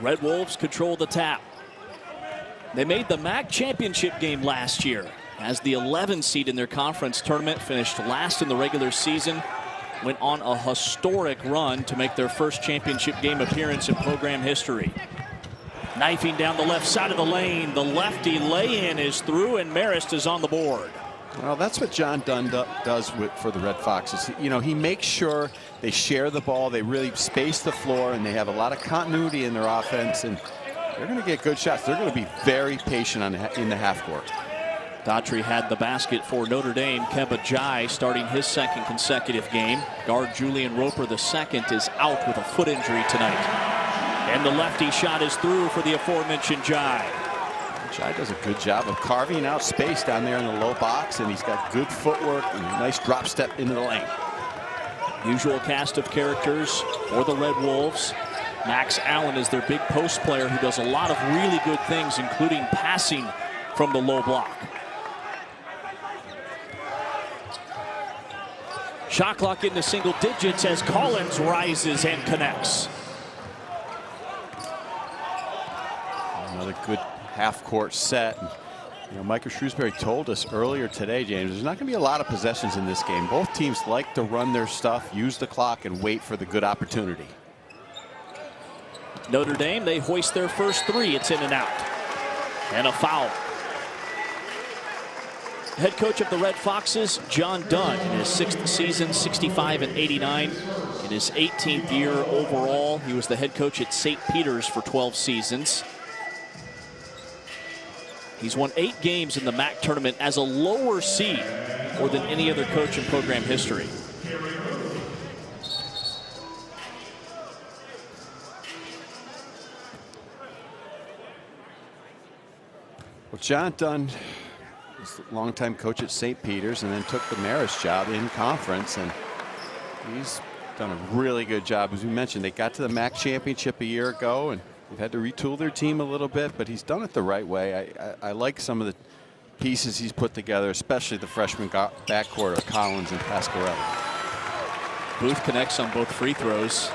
Red Wolves control the tap. They made the MAC championship game last year as the 11 seed in their conference tournament, finished last in the regular season, went on a historic run to make their first championship game appearance in program history. Knifing down the left side of the lane, the lefty lay-in is through, and Marist is on the board. Well, that's what John Dunn does for the Red Foxes. You know, he makes sure they share the ball, they really space the floor, and they have a lot of continuity in their offense, and they're going to get good shots. They're going to be very patient in the half court. Daughtry had the basket for Notre Dame. Keba Jai starting his second consecutive game. Guard Julian Roper II is out with a foot injury tonight. And the lefty shot is through for the aforementioned Jai. Jai does a good job of carving out space down there in the low box, and he's got good footwork and a nice drop step into the lane. Usual cast of characters for the Red Wolves. Max Allen is their big post player who does a lot of really good things, including passing from the low block. Shot clock into single digits as Collins rises and connects. Another good half-court set. You know, Micah Shrewsbury told us earlier today, James, there's not going to be a lot of possessions in this game. Both teams like to run their stuff, use the clock, and wait for the good opportunity. Notre Dame, they hoist their first three. It's in and out. And a foul. Head coach of the Red Foxes, John Dunn, in his 6th season, 65 and 89. In his 18th year overall, he was the head coach at St. Peter's for 12 seasons. He's won 8 games in the MAC tournament as a lower seed, more than any other coach in program history. Well, John Dunn was a longtime coach at St. Peter's and then took the Marist job in conference, and he's done a really good job. As we mentioned, they got to the MAC championship a year ago, and they've had to retool their team a little bit, but he's done it the right way. I like some of the pieces he's put together, especially the freshman backcourt of Collins and Pasquarelli. Booth connects on both free throws.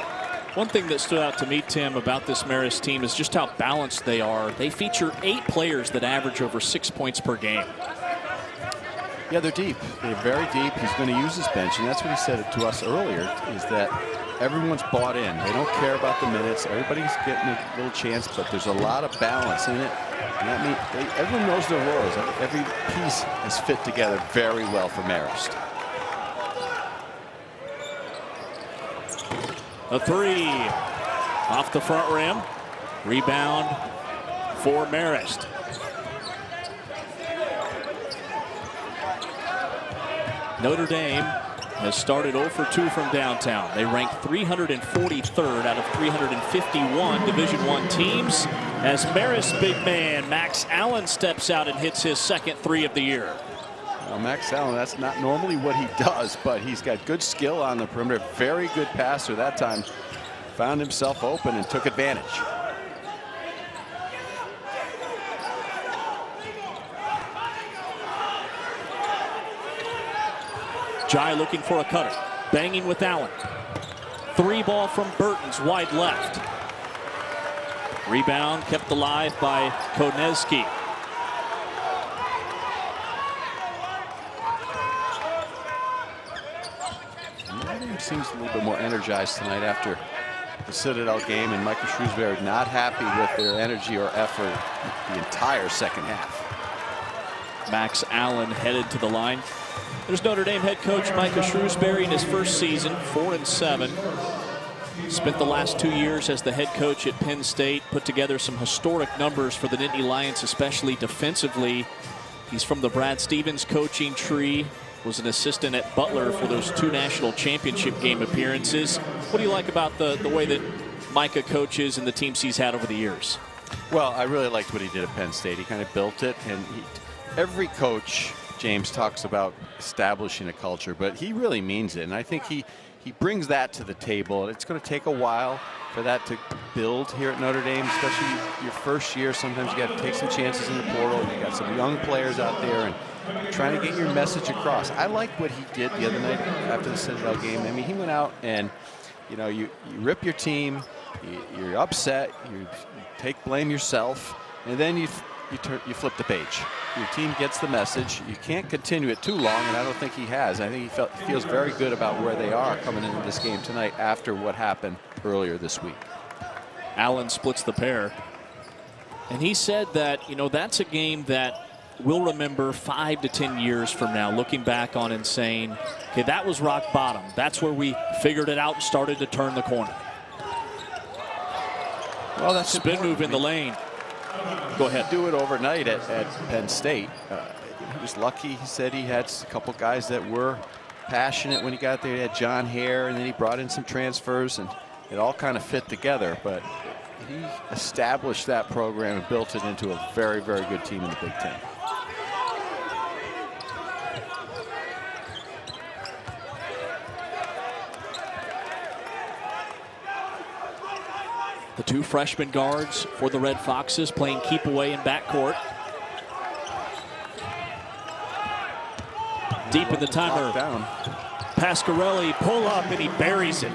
One thing that stood out to me, Tim, about this Marist team is just how balanced they are. They feature 8 players that average over 6 points per game. Yeah, they're deep. They're very deep. He's going to use his bench, and that's what he said to us earlier, is that everyone's bought in. They don't care about the minutes. Everybody's getting a little chance, but there's a lot of balance in it. And that means everyone knows their roles. Every piece has fit together very well for Marist. A three off the front rim. Rebound for Marist. Notre Dame has started 0 for 2 from downtown. They rank 343rd out of 351 Division I teams as Marist big man Max Allen steps out and hits his second 3 of the year. Well, Max Allen, that's not normally what he does, but he's got good skill on the perimeter. Very good passer that time. Found himself open and took advantage. Jai looking for a cutter. Banging with Allen. 3 ball from Burton's wide left. Rebound kept alive by Koneski. Seems a little bit more energized tonight after the Citadel game, and Micah Shrewsbury not happy with their energy or effort the entire second half. Max Allen headed to the line. There's Notre Dame head coach Micah Shrewsbury in his first season, 4-7. Spent the last 2 years as the head coach at Penn State, put together some historic numbers for the Nittany Lions, especially defensively. He's from the Brad Stevens coaching tree. Was an assistant at Butler for those 2 national championship game appearances. What do you like about the way that Micah coaches and the teams he's had over the years? Well, I really liked what he did at Penn State. He kind of built it, and every coach, James, talks about establishing a culture, but he really means it, and I think he brings that to the table. It's going to take a while for that to build here at Notre Dame, especially your first year. Sometimes you got to take some chances in the portal. You got some young players out there and trying to get your message across. I like what he did the other night after the Citadel game. I mean, he went out and, you know, you rip your team, You're upset. You take blame yourself, and then you flip the page. Your team gets the message. You can't continue it too long, and I don't think he has. I think he feels very good about where they are coming into this game tonight after what happened earlier this week. Allen splits the pair. And he said that, that's a game that we'll remember 5 to 10 years from now, looking back on and saying, okay, that was rock bottom. That's where we figured it out and started to turn the corner. Well, that's spin move in the lane. Go ahead. Do it overnight at Penn State. He was lucky. He said he had a couple guys that were passionate when he got there. He had John Hare, and then he brought in some transfers, and it all kind of fit together. But he established that program and built it into a very, very good team in the Big Ten. The two freshman guards for the Red Foxes playing keep away in backcourt. Deep in the timer. Pasquarelli pull up and he buries it.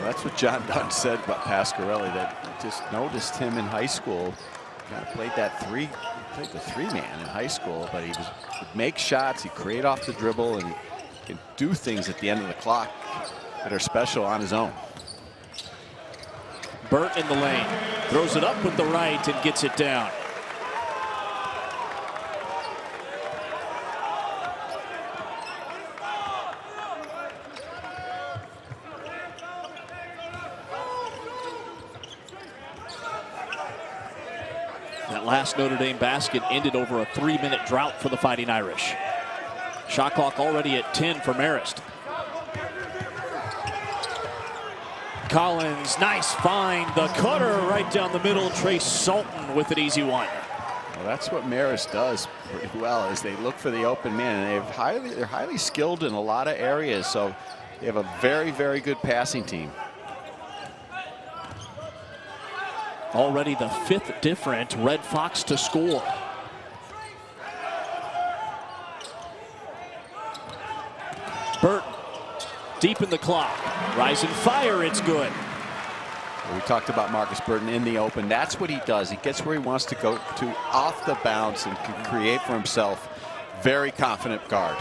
That's what John Dunn said about Pasquarelli, that just noticed him in high school. Kind of played the three-man in high school, but he would make shots, he'd create off the dribble, and he can do things at the end of the clock that are special on his own. Burton in the lane, throws it up with the right and gets it down. That last Notre Dame basket ended over a 3-minute drought for the Fighting Irish. Shot clock already at 10 for Marist. Collins, nice find. The cutter right down the middle. Trace Sultan with an easy one. Well, that's what Marist does pretty well, is they look for the open man, and they're highly skilled in a lot of areas, so they have a very, very good passing team. Already the 5th different Red Fox to score. Burton, deep in the clock. Rise and fire, it's good. We talked about Markus Burton in the open. That's what he does. He gets where he wants to go to off the bounce and can create for himself. Very confident guard.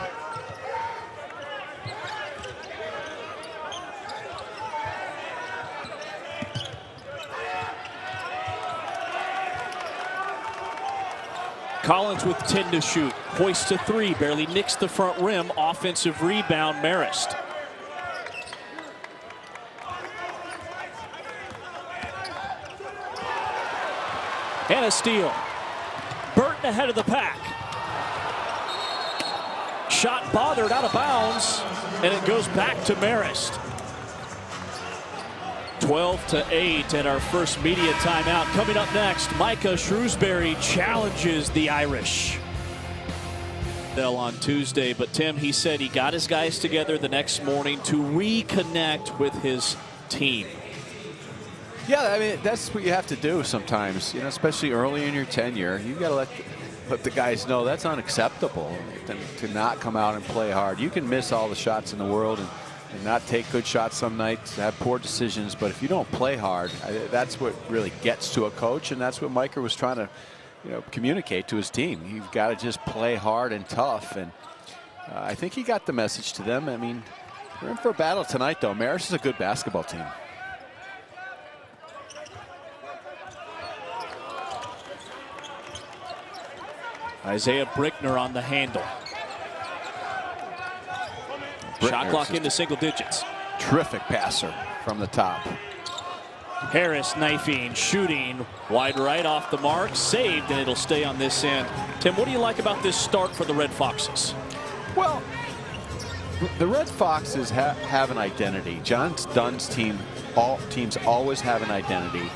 Collins with 10 to shoot. Hoists to 3, barely nicks the front rim. Offensive rebound, Marist. And a steal. Burton ahead of the pack. Shot bothered out of bounds, and it goes back to Marist. 12-8 at our first media timeout. Coming up next, Micah Shrewsbury challenges the Irish. On Tuesday, but Tim, he said he got his guys together the next morning to reconnect with his team. Yeah, I mean, that's what you have to do sometimes, especially early in your tenure. You got to let the guys know that's unacceptable to not come out and play hard. You can miss all the shots in the world and not take good shots some nights, have poor decisions, but if you don't play hard, that's what really gets to a coach, and that's what Micah was trying to communicate to his team. You've got to just play hard and tough, and I think he got the message to them. I mean, we're in for a battle tonight, though. Marist is a good basketball team. Isaiah Brickner on the handle. Shot clock into single digits. Terrific passer from the top. Harris knifing, shooting, wide right off the mark, saved, and it'll stay on this end. Tim, what do you like about this start for the Red Foxes? Well, the Red Foxes have an identity. John Dunn's teams always have an identity.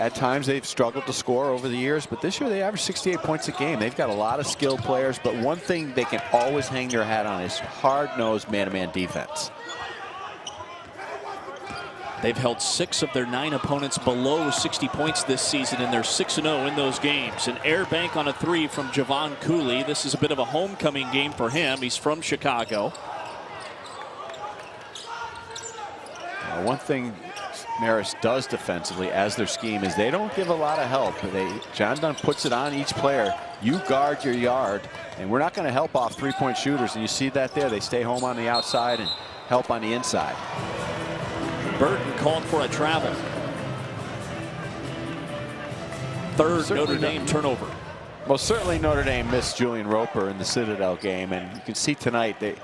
At times they've struggled to score over the years, but this year they average 68 points a game. They've got a lot of skilled players, but one thing they can always hang their hat on is hard-nosed man-to-man defense. They've held 6 of their 9 opponents below 60 points this season, and they're 6-0 in those games. An air bank on a 3 from Javon Cooley. This is a bit of a homecoming game for him. He's from Chicago. One thing Marist does defensively as their scheme is they don't give a lot of help. John Dunn puts it on each player. You guard your yard, and we're not going to help off three-point shooters. And you see that there. They stay home on the outside and help on the inside. Burton called for a travel. Third Notre Dame turnover. Well, certainly Notre Dame missed Julian Roper in the Citadel game, and you can see tonight they're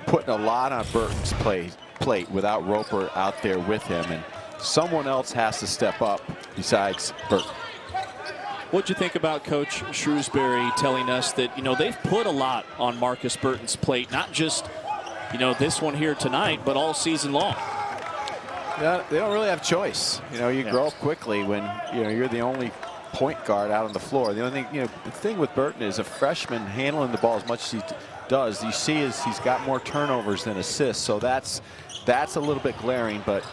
putting a lot on Burton's plate without Roper out there with him, and someone else has to step up besides Burton. What'd you think about Coach Shrewsbury telling us that, they've put a lot on Markus Burton's plate, not just, this one here tonight, but all season long? Yeah, they don't really have choice. You grow up quickly when, you're the only point guard out on the floor. The only thing, the thing with Burton is a freshman handling the ball as much as he does. You see is he's got more turnovers than assists, so that's a little bit glaring. But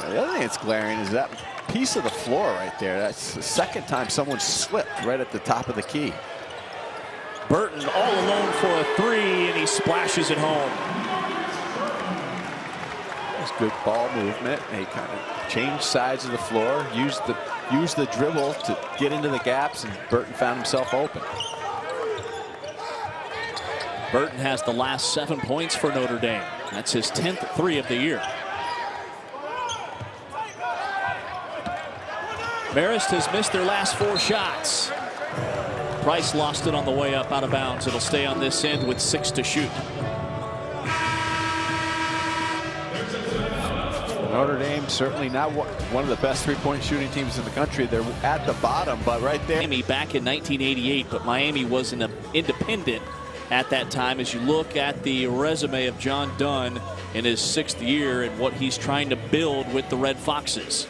the other thing that's glaring is that piece of the floor right there. That's the second time someone slipped right at the top of the key. Burton all alone for a three, and he splashes it home. It's good ball movement. He kind of changed sides of the floor, used the dribble to get into the gaps, and Burton found himself open. Burton has the last 7 points for Notre Dame. That's his 10th three of the year. Marist has missed their last 4 shots. Price lost it on the way up out of bounds. It'll stay on this end with 6 to shoot. Notre Dame certainly not one of the best three-point shooting teams in the country. They're at the bottom, but right there. Miami back in 1988, but Miami was an independent at that time. As you look at the resume of John Dunn in his 6th year and what he's trying to build with the Red Foxes.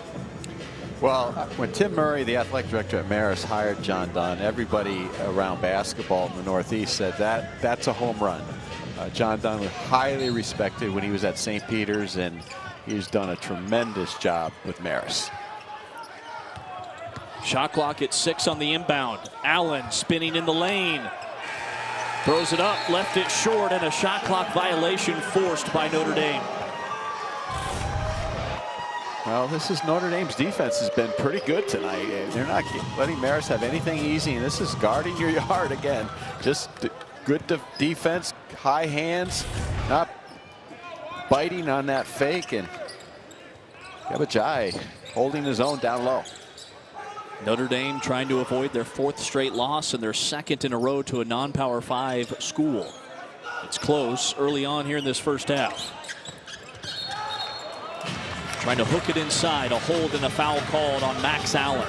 Well, when Tim Murray, the athletic director at Marist, hired John Dunn, everybody around basketball in the Northeast said that's a home run. John Dunn was highly respected when he was at St. Peter's, and he's done a tremendous job with Marist. Shot clock at 6 on the inbound. Allen spinning in the lane. Throws it up, left it short, and a shot clock violation forced by Notre Dame. Well, this is Notre Dame's defense has been pretty good tonight. They're not letting Marist have anything easy, and this is guarding your yard again. Just good defense, high hands, not biting on that fake, and Gabajai holding his own down low. Notre Dame trying to avoid their 4th straight loss and their 2nd in a row to a non-Power 5 school. It's close early on here in this first half. Trying to hook it inside, a hold and a foul called on Max Allen.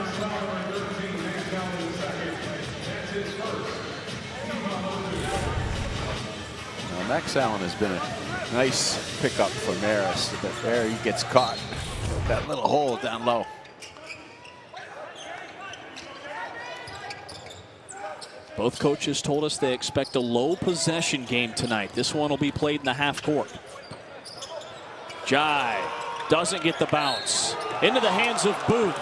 Now, Max Allen has been a nice pickup for Marist, but there he gets caught with that little hole down low. Both coaches told us they expect a low possession game tonight. This one will be played in the half court. Jai doesn't get the bounce. Into the hands of Booth.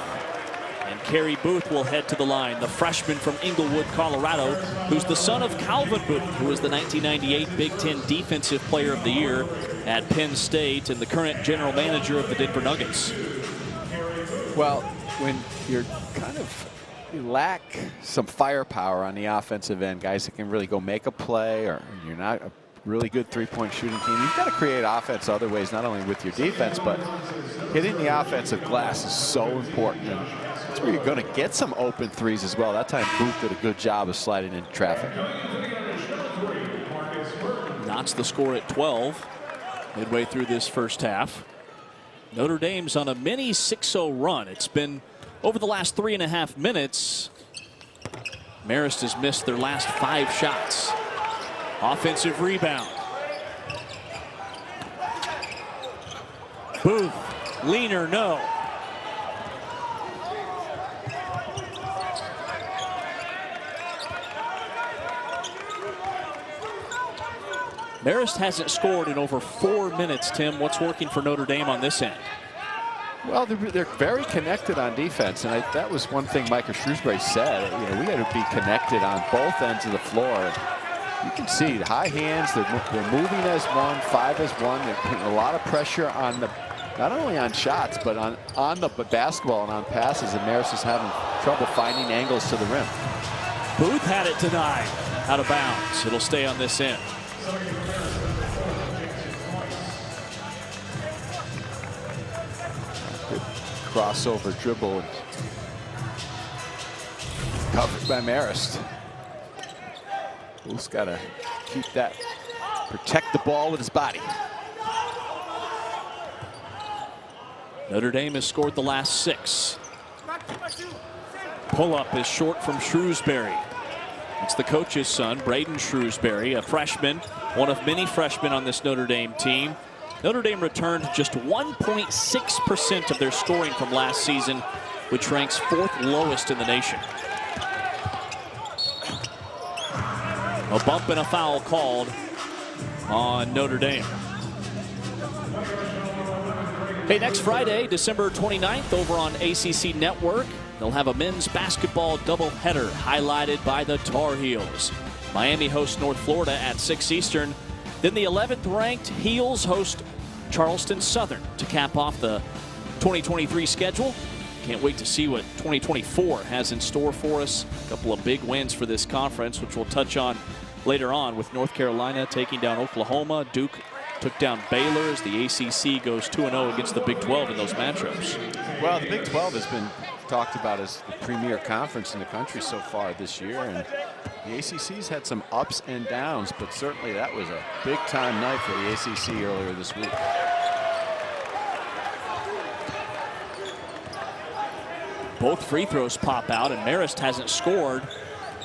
And Carey Booth will head to the line. The freshman from Inglewood, Colorado, who's the son of Calvin Booth, who was the 1998 Big Ten Defensive Player of the Year at Penn State and the current general manager of the Denver Nuggets. Well, when you're you lack some firepower on the offensive end, guys that can really go make a play, or you're not a really good three-point shooting team, you've got to create offense other ways, not only with your defense, but hitting the offensive glass is so important. And that's where you're going to get some open threes as well. That time Booth did a good job of sliding into traffic. Knots the score at 12 midway through this first half. Notre Dame's on a mini 6-0 run. It's been over the last 3.5 minutes. Marist has missed their last 5 shots. Offensive rebound. Booth, leaner, no. Marist hasn't scored in over 4 minutes, Tim. What's working for Notre Dame on this end? Well, they're very connected on defense, and that was one thing Markus Shrewsbury said. We got to be connected on both ends of the floor. You can see the high hands. They're moving as one, 5 as one. They're putting a lot of pressure on the not only on shots, but on the basketball and on passes, and Marist is having trouble finding angles to the rim. Booth had it denied. Out of bounds. It'll stay on this end. Good crossover dribble. Covered by Marist. Booth's got to keep that, protect the ball with his body. Notre Dame has scored the last 6. Pull-up is short from Shrewsbury. It's the coach's son, Braden Shrewsbury, a freshman, one of many freshmen on this Notre Dame team. Notre Dame returned just 1.6% of their scoring from last season, which ranks 4th lowest in the nation. A bump and a foul called on Notre Dame. Hey, next Friday, December 29th, over on ACC Network, they'll have a men's basketball doubleheader highlighted by the Tar Heels. Miami hosts North Florida at 6 Eastern. Then the 11th ranked Heels host Charleston Southern to cap off the 2023 schedule. Can't wait to see what 2024 has in store for us. A couple of big wins for this conference, which we'll touch on later on, with North Carolina taking down Oklahoma. Duke took down Baylor as the ACC goes 2-0 against the Big 12 in those matchups. Well, the Big 12 has been talked about as the premier conference in the country so far this year, and the ACC's had some ups and downs, but certainly that was a big-time night for the ACC earlier this week. Both free throws pop out, and Marist hasn't scored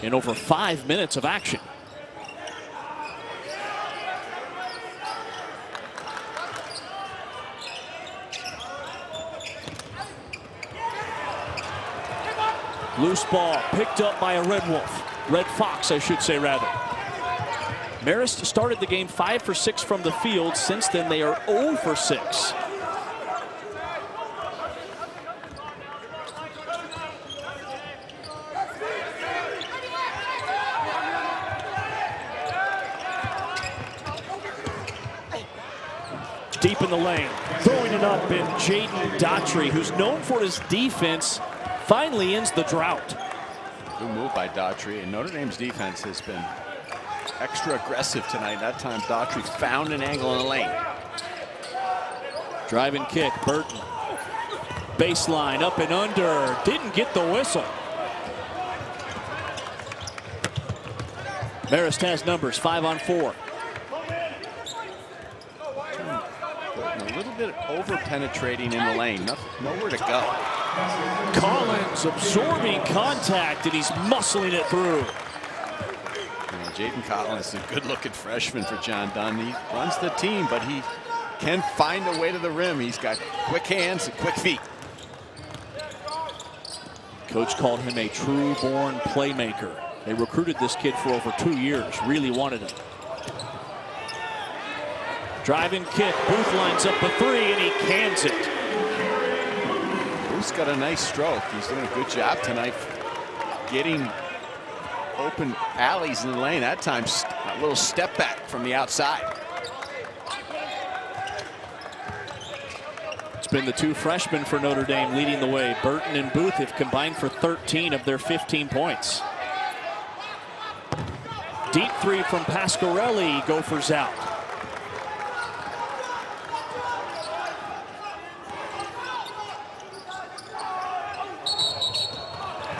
in over 5 minutes of action. Loose ball picked up by a Red Fox, I should say, rather. Marist started the game 5 for 6 from the field. Since then, they are 0 for 6. Deep in the lane, throwing it up, and Jaden Daughtry, who's known for his defense, finally ends the drought. Good move by Daughtry, and Notre Dame's defense has been extra aggressive tonight. That time Daughtry found an angle in the lane. Drive and kick, Burton. Baseline, up and under, didn't get the whistle. Marist has numbers, 5 on 4. A little bit over penetrating in the lane, nowhere to go. Collins absorbing contact, and he's muscling it through. Jaden Collins is a good-looking freshman for John Dunn. He runs the team, but he can find a way to the rim. He's got quick hands and quick feet. Coach called him a true-born playmaker. They recruited this kid for over 2 years, really wanted him. Drive and kick, Booth lines up a 3, and he cans it. Booth's got a nice stroke. He's doing a good job tonight getting open alleys in the lane. That time, a little step back from the outside. It's been the 2 freshmen for Notre Dame leading the way. Burton and Booth have combined for 13 of their 15 points. Deep 3 from Pasquarelli, Gophers out.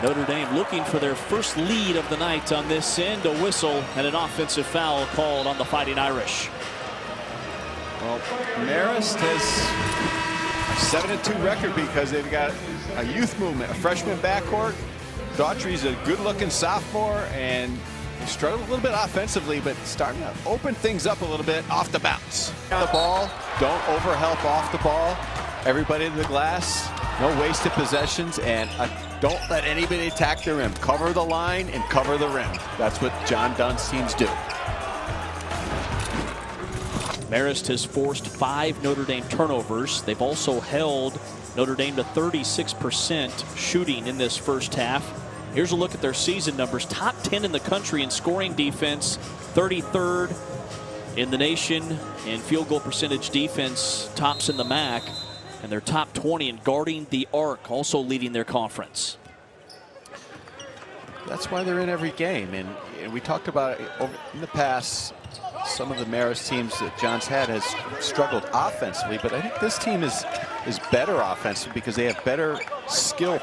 Notre Dame looking for their first lead of the night on this end. A whistle and an offensive foul called on the Fighting Irish. Well, Marist has a 7-2 record because they've got a youth movement, a freshman backcourt. Daughtry's a good-looking sophomore, and he struggled a little bit offensively, but starting to open things up a little bit off the bounce. The ball, don't overhelp off the ball. Everybody to the glass, no wasted possessions, and don't let anybody attack the rim. Cover the line and cover the rim. That's what John Dunn's teams do. Marist has forced 5 Notre Dame turnovers. They've also held Notre Dame to 36% shooting in this first half. Here's a look at their season numbers. Top 10 in the country in scoring defense, 33rd in the nation, and field goal percentage defense, tops in the MAC. And they're top 20 in guarding the arc, also leading their conference. That's why they're in every game. And we talked about it in the past. Some of the Marist teams that John's had has struggled offensively, but I think this team is better offensively because they have better skill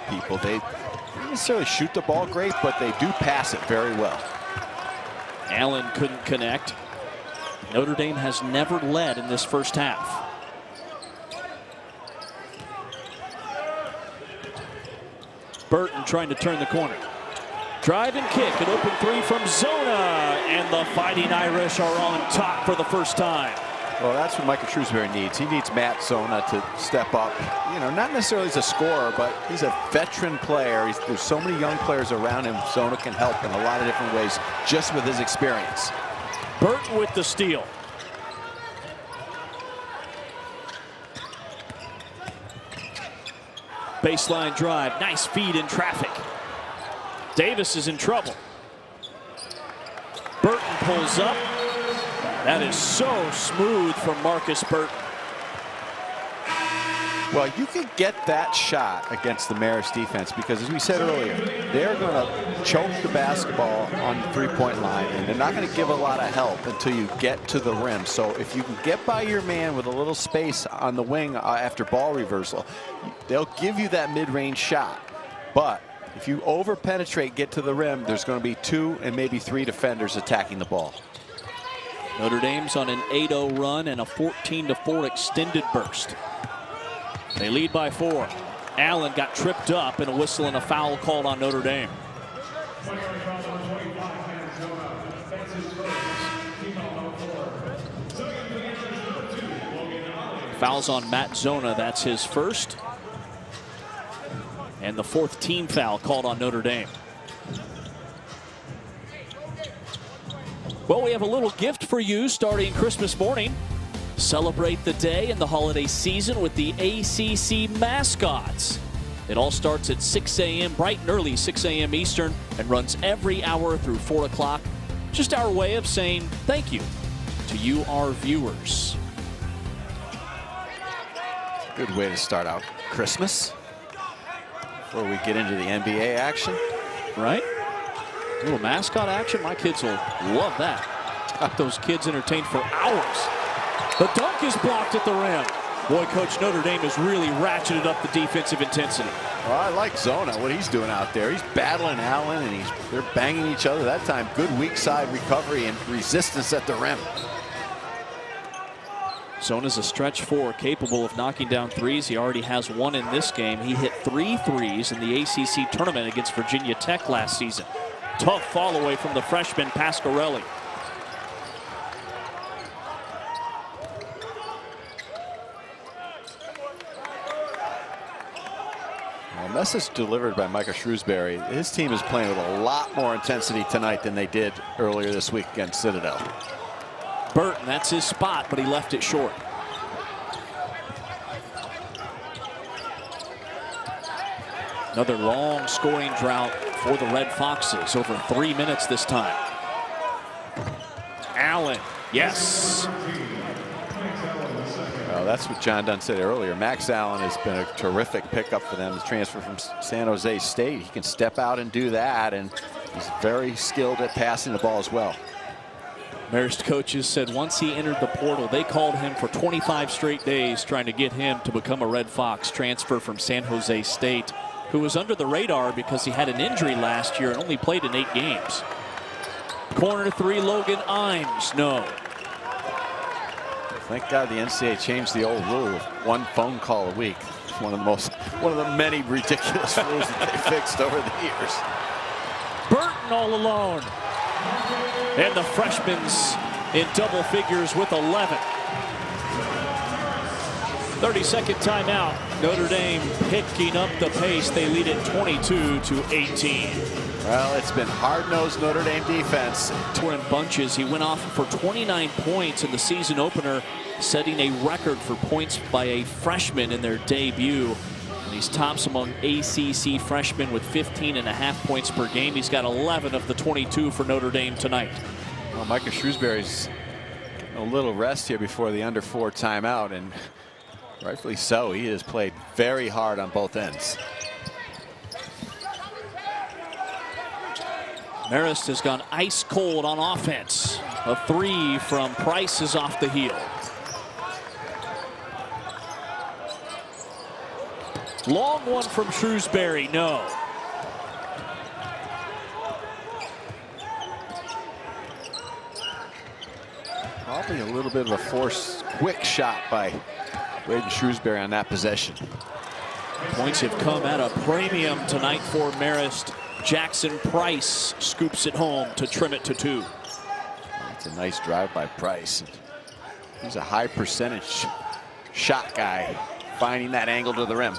people. They don't necessarily shoot the ball great, but they do pass it very well. Allen couldn't connect. Notre Dame has never led in this first half. Burton trying to turn the corner. Drive and kick, an open three from Zona, and the Fighting Irish are on top for the first time. Well, that's what Markus Burton needs. He needs Matt Zona to step up. You know, not necessarily as a scorer, but he's a veteran player. There's so many young players around him. Zona can help in a lot of different ways just with his experience. Burton with the steal. Baseline drive, nice feed in traffic. Davis is in trouble. Burton pulls up. That is so smooth from Markus Burton. Well, you can get that shot against the Marist defense because, as we said earlier, they're going to choke the basketball on the three-point line, and they're not going to give a lot of help until you get to the rim. So if you can get by your man with a little space on the wing after ball reversal, they'll give you that mid-range shot. But if you over-penetrate, get to the rim, there's going to be 2 and maybe 3 defenders attacking the ball. Notre Dame's on an 8-0 run and a 14-4 extended burst. They lead by 4. Allen got tripped up and a whistle and a foul called on Notre Dame. Fouls on Matt Zona, that's his first. And the 4th team foul called on Notre Dame. Well, we have a little gift for you starting Christmas morning. Celebrate the day and the holiday season with the ACC mascots. It all starts at 6 a.m. bright and early, 6 a.m. Eastern, and runs every hour through 4 o'clock. Just our way of saying thank you to you, our viewers. Good way to start out Christmas before we get into the NBA action. Right? A little mascot action. My kids will love that. Got those kids entertained for hours. The dunk is blocked at the rim. Boy, Coach, Notre Dame has really ratcheted up the defensive intensity. Well, I like Zona, what he's doing out there. He's battling Allen, and they're banging each other. That time, good weak side recovery and resistance at the rim. Zona's a stretch 4, capable of knocking down threes. He already has 1 in this game. He hit 3 threes in the ACC tournament against Virginia Tech last season. Tough fall away from the freshman Pasquarelli. Message delivered by Markus Burton. His team is playing with a lot more intensity tonight than they did earlier this week against Citadel. Burton, that's his spot, but he left it short. Another long scoring drought for the Red Foxes, over 3 minutes this time. Allen, yes. Well, that's what John Dunn said earlier. Max Allen has been a terrific pickup for them. His transfer from San Jose State. He can step out and do that, and he's very skilled at passing the ball as well. Marist coaches said once he entered the portal, they called him for 25 straight days trying to get him to become a Red Fox. Transfer from San Jose State, who was under the radar because he had an injury last year and only played in 8 games. Corner 3, Logan Imes, no. Thank God the NCAA changed the old rule of 1 phone call a week. It's one of the many ridiculous rules that they fixed over the years. Burton all alone. And the freshman's in double figures with 11. 30-second timeout. Notre Dame picking up the pace. They lead it 22-18. Well, it's been hard-nosed Notre Dame defense. We're in bunches. He went off for 29 points in the season opener, setting a record for points by a freshman in their debut. And he's tops among ACC freshmen with 15.5 points per game. He's got 11 of the 22 for Notre Dame tonight. Well, Markus Burton's getting a little rest here before the under 4 timeout, and Rightfully so. He has played very hard on both ends. Marist has gone ice cold on offense. A three from Price is off the heel. Long one from Shrewsbury, no. Probably a little bit of a forced, quick shot by Braden Shrewsbury on that possession. Points have come at a premium tonight for Marist. Jackson Price scoops it home to trim it to 2. That's a nice drive by Price. He's a high percentage shot guy, finding that angle to the rim.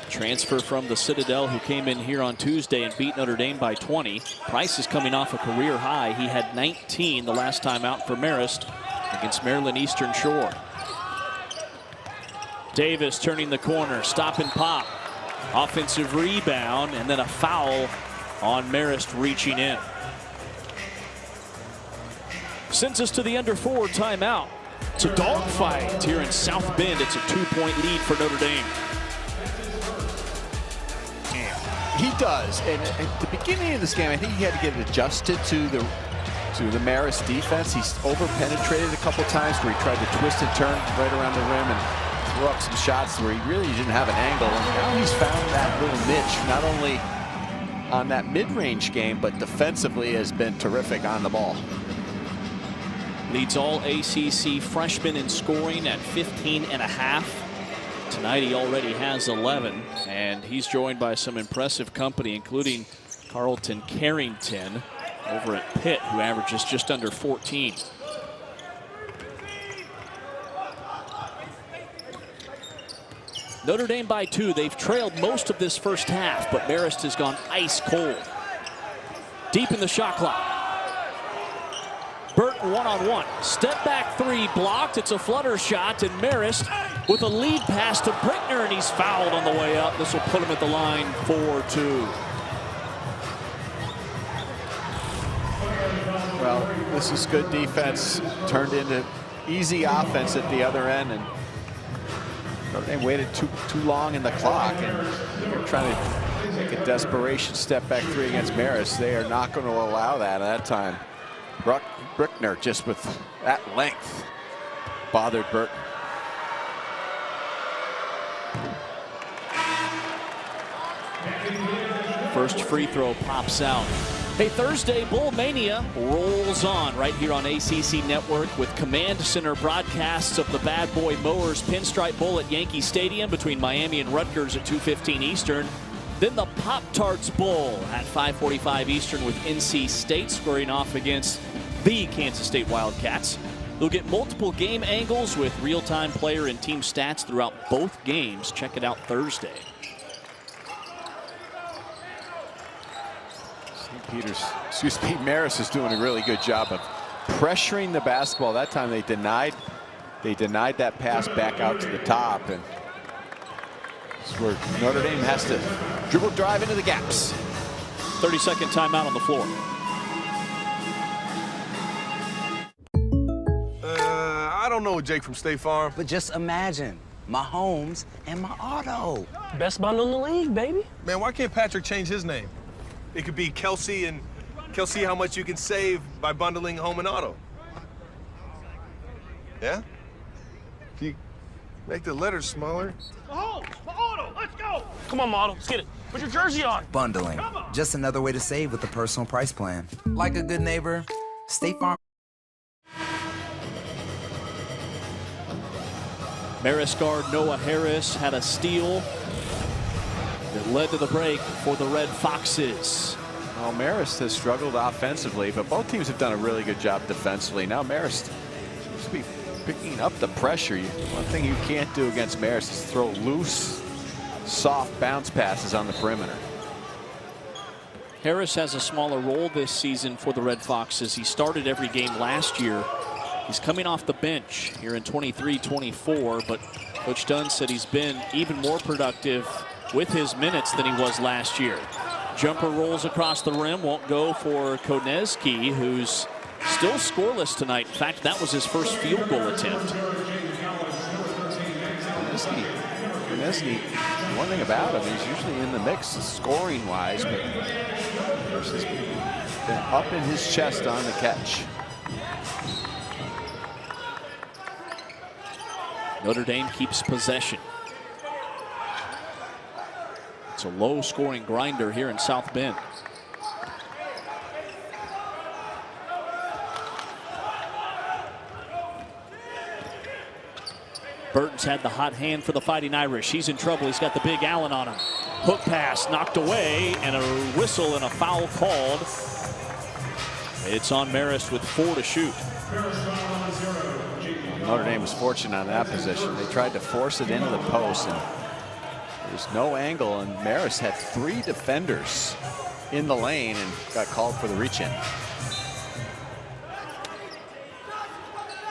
Transfer from the Citadel, who came in here on Tuesday and beat Notre Dame by 20. Price is coming off a career high. He had 19 the last time out for Marist against Maryland Eastern Shore. Davis turning the corner, stop and pop. Offensive rebound, and then a foul on Marist reaching in. Sends us to the under 4 timeout. It's a dogfight here in South Bend. It's a 2-point lead for Notre Dame. He does, and at the beginning of this game, I think he had to get adjusted to the Marist defense. He's over-penetrated a couple times where he tried to twist and turn right around the rim and throw up some shots where he really didn't have an angle. And now he's found that little niche, not only on that mid-range game, but defensively has been terrific on the ball. Leads all ACC freshmen in scoring at 15.5. Tonight he already has 11, and he's joined by some impressive company, including Carlton Carrington over at Pitt, who averages just under 14. Notre Dame by 2. They've trailed most of this first half, but Marist has gone ice cold. Deep in the shot clock. Burton one-on-one. Step back 3 blocked. It's a flutter shot, and Marist with a lead pass to Brickner, and he's fouled on the way up. This will put him at the line for 2. Well, this is good defense turned into easy offense at the other end, and Notre Dame waited too long in the clock, and they're trying to make a desperation step back 3 against Marist. They are not going to allow that at that time. Brickner just with that length bothered Burton. First free throw pops out. Hey, Thursday Bull Mania rolls on right here on ACC Network with Command Center broadcasts of the Bad Boy Mowers Pinstripe Bowl at Yankee Stadium between Miami and Rutgers at 2:15 Eastern. Then the Pop-Tarts Bowl at 5:45 Eastern with NC State squaring off against the Kansas State Wildcats. You'll get multiple game angles with real-time player and team stats throughout both games. Check it out Thursday. Marist is doing a really good job of pressuring the basketball. That time they denied that pass back out to the top, and this is where Notre Dame has to dribble drive into the gaps. 30-second timeout on the floor. I don't know Jake from State Farm. But just imagine my homes and my auto. Best bundle in the league, baby. Man, why can't Patrick change his name? It could be Kelsey, and Kelsey, how much you can save by bundling home and auto. Yeah? If you make the letters smaller. The home, the auto, let's go. Come on, model, let's get it. Put your jersey on. Bundling. Just another way to save with the personal price plan. Like a good neighbor, State Farm. Marist guard Noah Harris had a steal that led to the break for the Red Foxes. Well, Marist has struggled offensively, but both teams have done a really good job defensively. Now Marist seems to be picking up the pressure. One thing you can't do against Marist is throw loose, soft bounce passes on the perimeter. Harris has a smaller role this season for the Red Foxes. He started every game last year. He's coming off the bench here in 23-24, but Coach Dunn said he's been even more productive with his minutes than he was last year. Jumper rolls across the rim, won't go for Koneski, who's still scoreless tonight. In fact, that was his first field goal attempt. Nesny, one thing about him, he's usually in the mix scoring-wise, but versus been up in his chest on the catch. Notre Dame keeps possession. It's a low-scoring grinder here in South Bend. Burton's had the hot hand for the Fighting Irish. He's in trouble. He's got the big Allen on him. Hook pass knocked away, and a whistle and a foul called. It's on Marist with 4 to shoot. Notre Dame was fortunate on that position. They tried to force it into the post, and there's no angle, and Marist had 3 defenders in the lane and got called for the reach-in.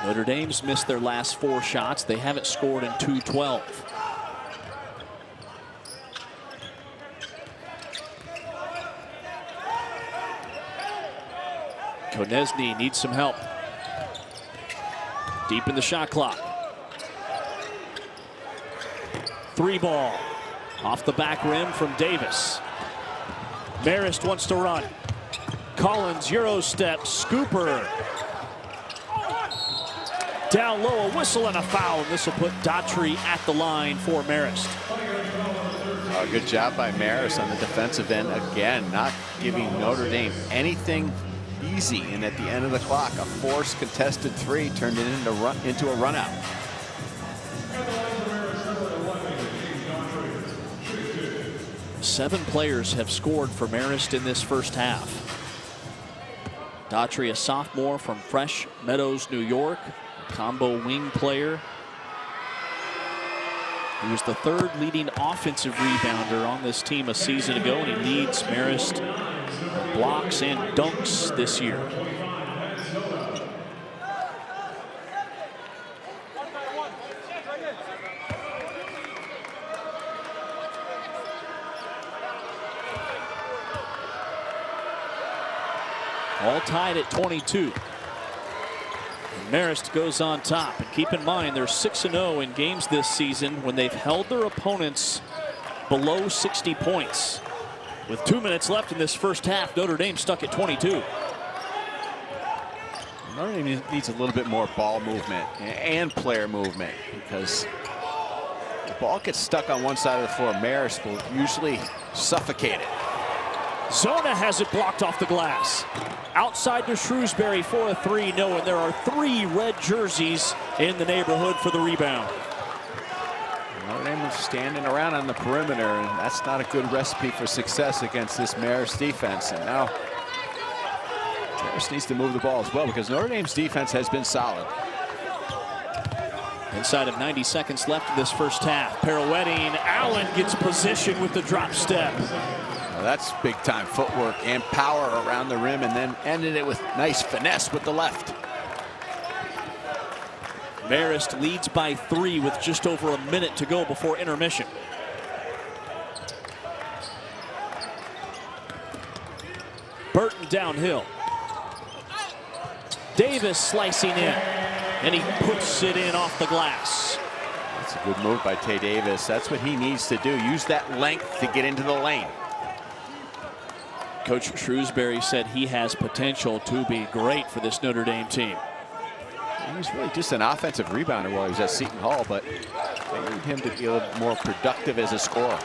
Notre Dame's missed their last 4 shots. They haven't scored in 2-12. Konechny needs some help. Deep in the shot clock. 3 ball. Off the back rim from Davis. Marist wants to run. Collins, Euro step, scooper. Down low, a whistle and a foul. This will put Daughtry at the line for Marist. Good job by Marist on the defensive end again, not giving Notre Dame anything easy. And at the end of the clock, a forced contested 3 turned it into a run out. Seven players have scored for Marist in this first half. Daughtry, a sophomore from Fresh Meadows, New York. Combo wing player. He was the 3rd leading offensive rebounder on this team a season ago, and he leads Marist blocks and dunks this year. All tied at 22. Marist goes on top, and keep in mind they're 6-0 in games this season when they've held their opponents below 60 points. With 2 minutes left in this first half, Notre Dame stuck at 22. Notre Dame needs a little bit more ball movement and player movement, because the ball gets stuck on one side of the floor. Marist will usually suffocate it. Zona has it blocked off the glass. Outside to Shrewsbury for a 3. No, and there are 3 red jerseys in the neighborhood for the rebound. Notre Dame was standing around on the perimeter, and that's not a good recipe for success against this Marist defense. And now Marist needs to move the ball as well, because Notre Dame's defense has been solid. Inside of 90 seconds left in this first half. Pirouetting, Allen gets position with the drop step. That's big time footwork and power around the rim, and then ended it with nice finesse with the left. Marist leads by 3 with just over a minute to go before intermission. Burton downhill. Davis slicing in, and he puts it in off the glass. That's a good move by Tae Davis. That's what he needs to do. Use that length to get into the lane. Coach Shrewsbury said he has potential to be great for this Notre Dame team. He was really just an offensive rebounder while he was at Seton Hall, but they need him to be a little more productive as a scorer.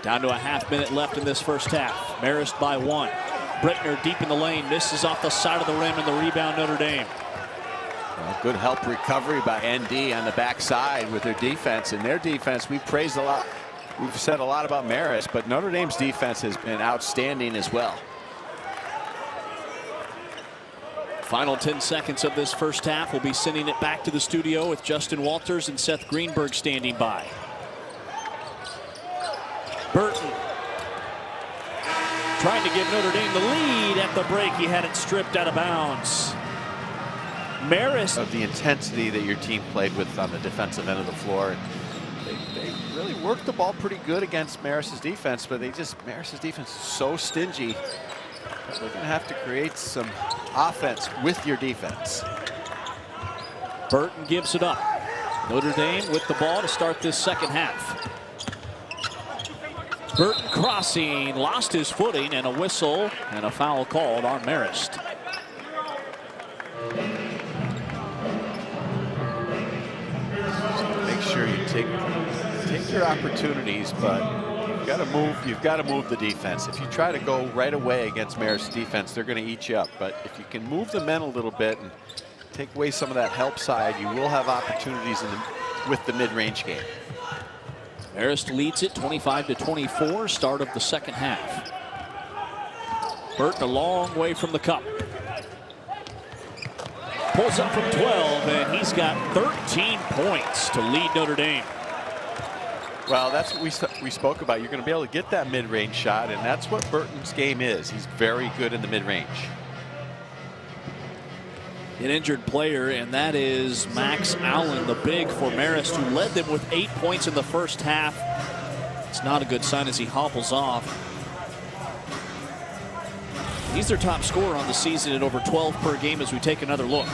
Down to a half minute left in this first half. Marist by 1. Brickner deep in the lane, misses off the side of the rim, and the rebound Notre Dame. Well, good help recovery by ND on the backside with their defense. And their defense, we've praised a lot. We've said a lot about Marist, but Notre Dame's defense has been outstanding as well. Final 10 seconds of this first half. We'll be sending it back to the studio with Justin Walters and Seth Greenberg standing by. Burton trying to give Notre Dame the lead at the break. He had it stripped out of bounds. Marist. Of the intensity that your team played with on the defensive end of the floor. They really worked the ball pretty good against Marist's defense, but Marist's defense is so stingy. They're going to have to create some offense with your defense. Burton gives it up. Notre Dame with the ball to start this second half. Burton crossing, lost his footing, and a whistle and a foul called on Marist. Make sure you take your opportunities, but you've got to move the defense. If you try to go right away against Marist's defense, they're going to eat you up. But if you can move the men a little bit and take away some of that help side, you will have opportunities with the mid-range game. Marist leads it 25-24, start of the second half. Burton a long way from the cup. Pulls up from 12, and he's got 13 points to lead Notre Dame. Well, that's what we spoke about. You're going to be able to get that mid-range shot, and that's what Burton's game is. He's very good in the mid-range. An injured player, and that is Max Allen, the big for Marist, who led them with 8 points in the first half. It's not a good sign as he hobbles off. He's their top scorer on the season at over 12 per game as we take another look.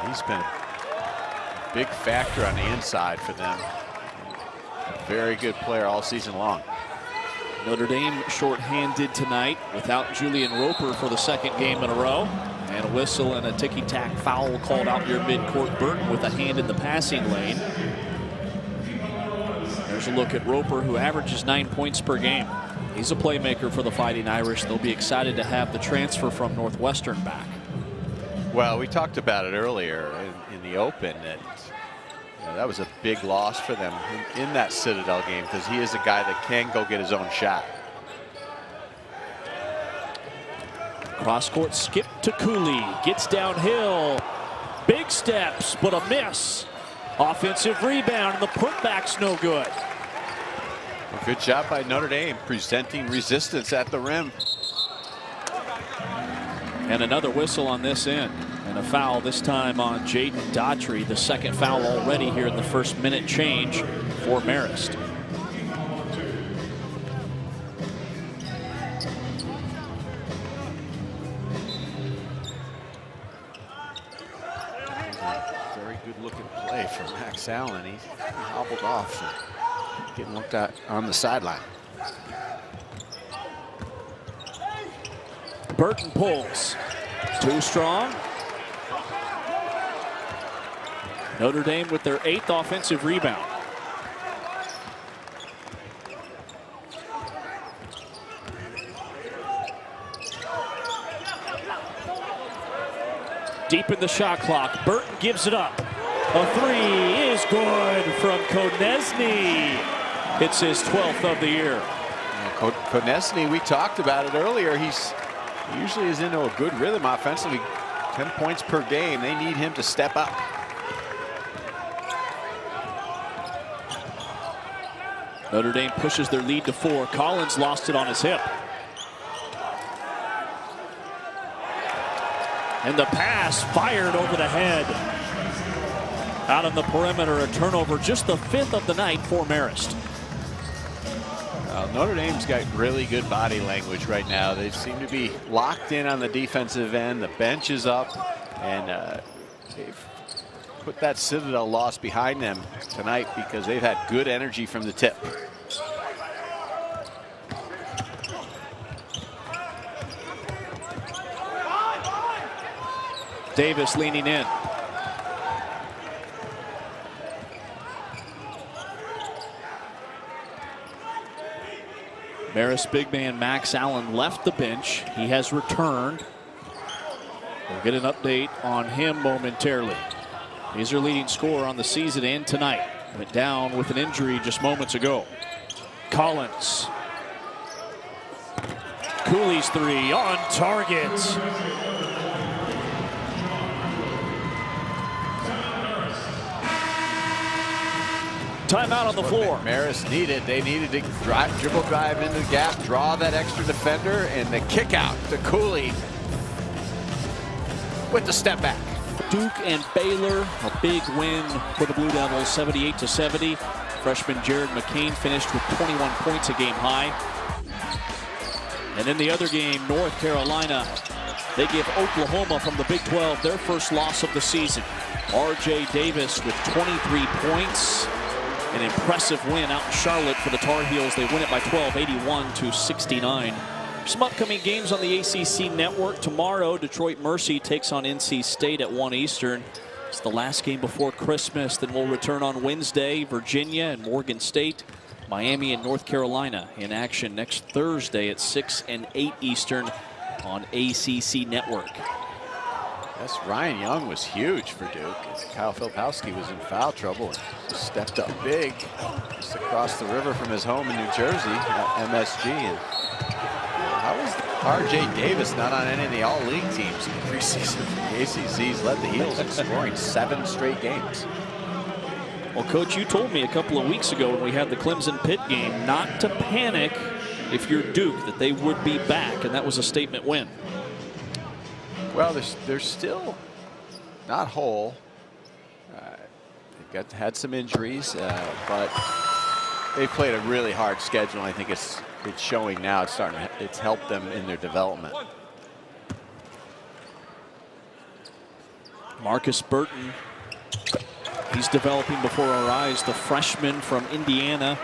He's been a big factor on the inside for them. Very good player all season long. Notre Dame shorthanded tonight without Julian Roper for the second game in a row. And a whistle and a ticky-tack foul called out near midcourt. Burton with a hand in the passing lane. There's a look at Roper, who averages 9 points per game. He's a playmaker for the Fighting Irish. They'll be excited to have the transfer from Northwestern back. Well, we talked about it earlier in the Open that that was a big loss for them in that Citadel game, because he is a guy that can go get his own shot. Cross-court skip to Cooley. Gets downhill. Big steps, but a miss. Offensive rebound, and the putback's no good. Well, good job by Notre Dame presenting resistance at the rim. And another whistle on this end. And a foul this time on Jaden Daughtry. The second foul already here in the first minute change for Marist. Very good looking play from Max Allen. He hobbled off and getting looked at on the sideline. Burton pulls. Too strong. Notre Dame with their 8th offensive rebound. Deep in the shot clock. Burton gives it up. A three is good from Konechny. It's his 12th of the year. Konechny, we talked about it earlier. He usually is into a good rhythm offensively. 10 points per game. They need him to step up. Notre Dame pushes their lead to 4. Collins lost it on his hip. And the pass fired over the head. Out on the perimeter, a turnover, just the 5th of the night for Marist. Notre Dame's got really good body language right now. They seem to be locked in on the defensive end. The bench is up, and they've put that Citadel loss behind them tonight because they've had good energy from the tip. Davis leaning in. Marist big man Max Allen left the bench. He has returned. We'll get an update on him momentarily. He's their leading scorer on the season and tonight. Went down with an injury just moments ago. Collins. Cooley's three on target. Timeout on the floor. Marist needed. They needed to dribble drive into the gap, draw that extra defender, and the kick out to Cooley with the step back. Duke and Baylor, a big win for the Blue Devils, 78-70. Freshman Jared McCain finished with 21 points, a game high. And in the other game, North Carolina They give Oklahoma from the Big 12 their first loss of the season. R.J. Davis with 23 points. An impressive win out in Charlotte for the Tar Heels. They win it by 12, 81-69. Some upcoming games on the ACC network. Tomorrow, Detroit Mercy takes on NC State at 1 Eastern. It's the last game before Christmas. Then we'll return on Wednesday. Virginia and Morgan State, Miami and North Carolina in action next Thursday at 6 and 8 Eastern on ACC network. Yes, Ryan Young was huge for Duke. Kyle Filipowski was in foul trouble and just stepped up big just across the river from his home in New Jersey at MSG. And how was R.J. Davis not on any of the all-league teams in the preseason? The ACC's led the Heels in scoring 7 straight games. Well, Coach, you told me a couple of weeks ago when we had the Clemson-Pitt game not to panic if you're Duke, that they would be back, and that was a statement win. Well, they're still not whole. They've had some injuries, but they've played a really hard schedule. I think it's showing now. It's helped them in their development. Markus Burton, he's developing before our eyes. The freshman from Indiana,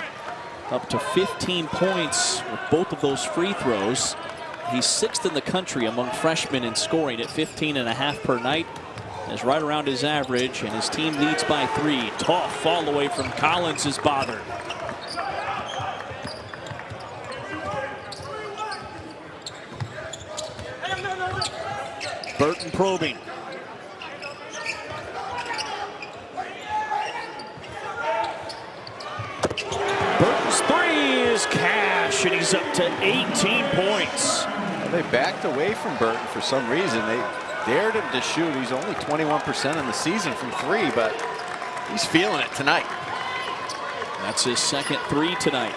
up to 15 points with both of those free throws. He's 6th in the country among freshmen in scoring at 15.5 per night. Is right around his average, and his team leads by 3. Tough fall away from Collins is bothered. Burton probing. Burton's 3 is cash, and he's up to 18 points. Well, they backed away from Burton for some reason. They dared him to shoot. He's only 21% in the season from 3, but he's feeling it tonight. That's his second 3 tonight.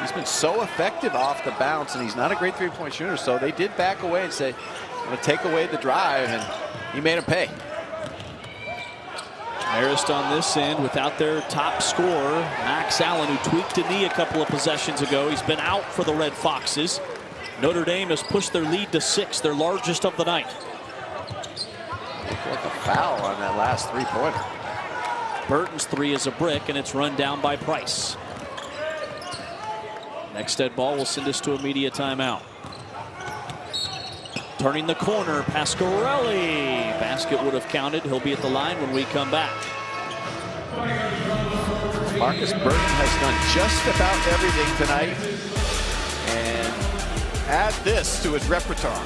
He's been so effective off the bounce, and he's not a great three-point shooter, so they did back away and say, I'm going to take away the drive, and he made him pay. Marist on this end without their top scorer, Max Allen, who tweaked a knee a couple of possessions ago. He's been out for the Red Foxes. Notre Dame has pushed their lead to 6, their largest of the night. Like a foul on that last three-pointer. Burton's 3 is a brick, and it's run down by Price. Next dead ball will send us to a media timeout. Turning the corner, Pasquarelli. Basket would have counted. He'll be at the line when we come back. Markus Burton has done just about everything tonight. And add this to his repertoire.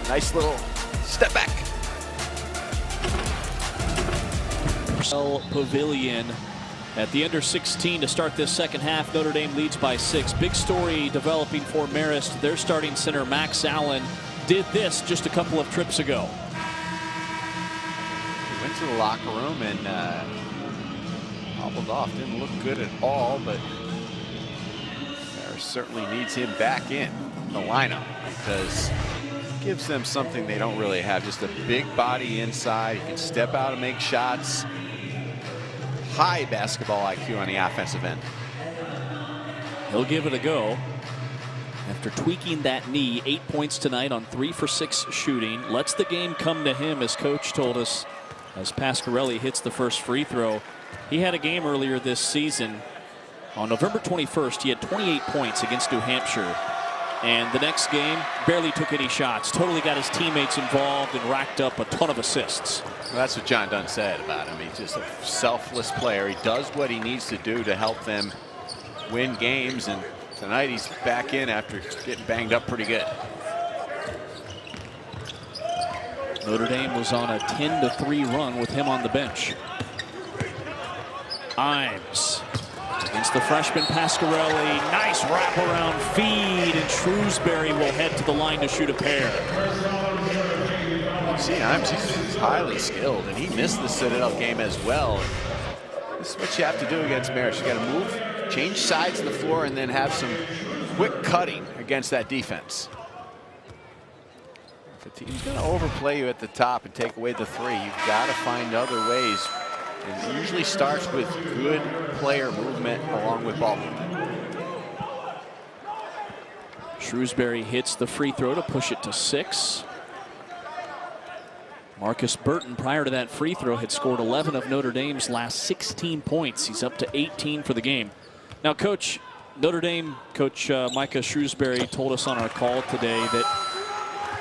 Nice little step back. Pavilion at the under 16 to start this second half. Notre Dame leads by 6. Big story developing for Marist. Their starting center, Max Allen, did this just a couple of trips ago. He went to the locker room and hobbled off. Didn't look good at all, but there certainly needs him back in the lineup because it gives them something they don't really have. Just a big body inside. He can step out and make shots. High basketball IQ on the offensive end. He'll give it a go. After tweaking that knee, 8 points tonight on 3 for 6 shooting. Lets the game come to him, as coach told us, as Pasquarelli hits the first free throw. He had a game earlier this season. On November 21st, he had 28 points against New Hampshire. And the next game, barely took any shots. Totally got his teammates involved and racked up a ton of assists. Well, that's what John Dunn said about him. He's just a selfless player. He does what he needs to do to help them win games. And tonight he's back in after getting banged up pretty good. Notre Dame was on a 10-3 run with him on the bench. Imes against the freshman Pasquarelli. Nice wraparound feed, and Shrewsbury will head to the line to shoot a pair. See, Imes, he's highly skilled, and he missed the Citadel game as well. This is what you have to do against Marist. You got to move, change sides of the floor, and then have some quick cutting against that defense. If a team's going to overplay you at the top and take away the 3, you've got to find other ways. It usually starts with good player movement along with ball movement. Shrewsbury hits the free throw to push it to 6. Markus Burton, prior to that free throw, had scored 11 of Notre Dame's last 16 points. He's up to 18 for the game. Now, Coach, Notre Dame coach Micah Shrewsbury told us on our call today that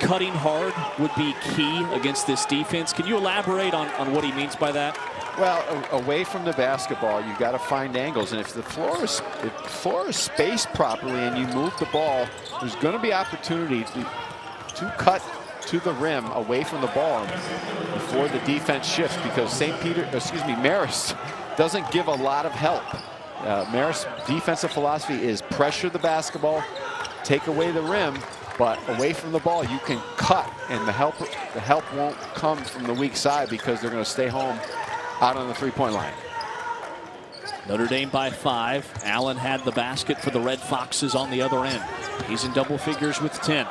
cutting hard would be key against this defense. Can you elaborate on what he means by that? Well, away from the basketball, you've got to find angles, and if the floor is spaced properly and you move the ball, there's going to be opportunity to cut to the rim away from the ball before the defense shifts, because Marist doesn't give a lot of help. Marist's defensive philosophy is pressure the basketball, take away the rim, but away from the ball you can cut, and the help won't come from the weak side because they're going to stay home out on the three-point line. Notre Dame by 5. Allen had the basket for the Red Foxes on the other end. He's in double figures with 10.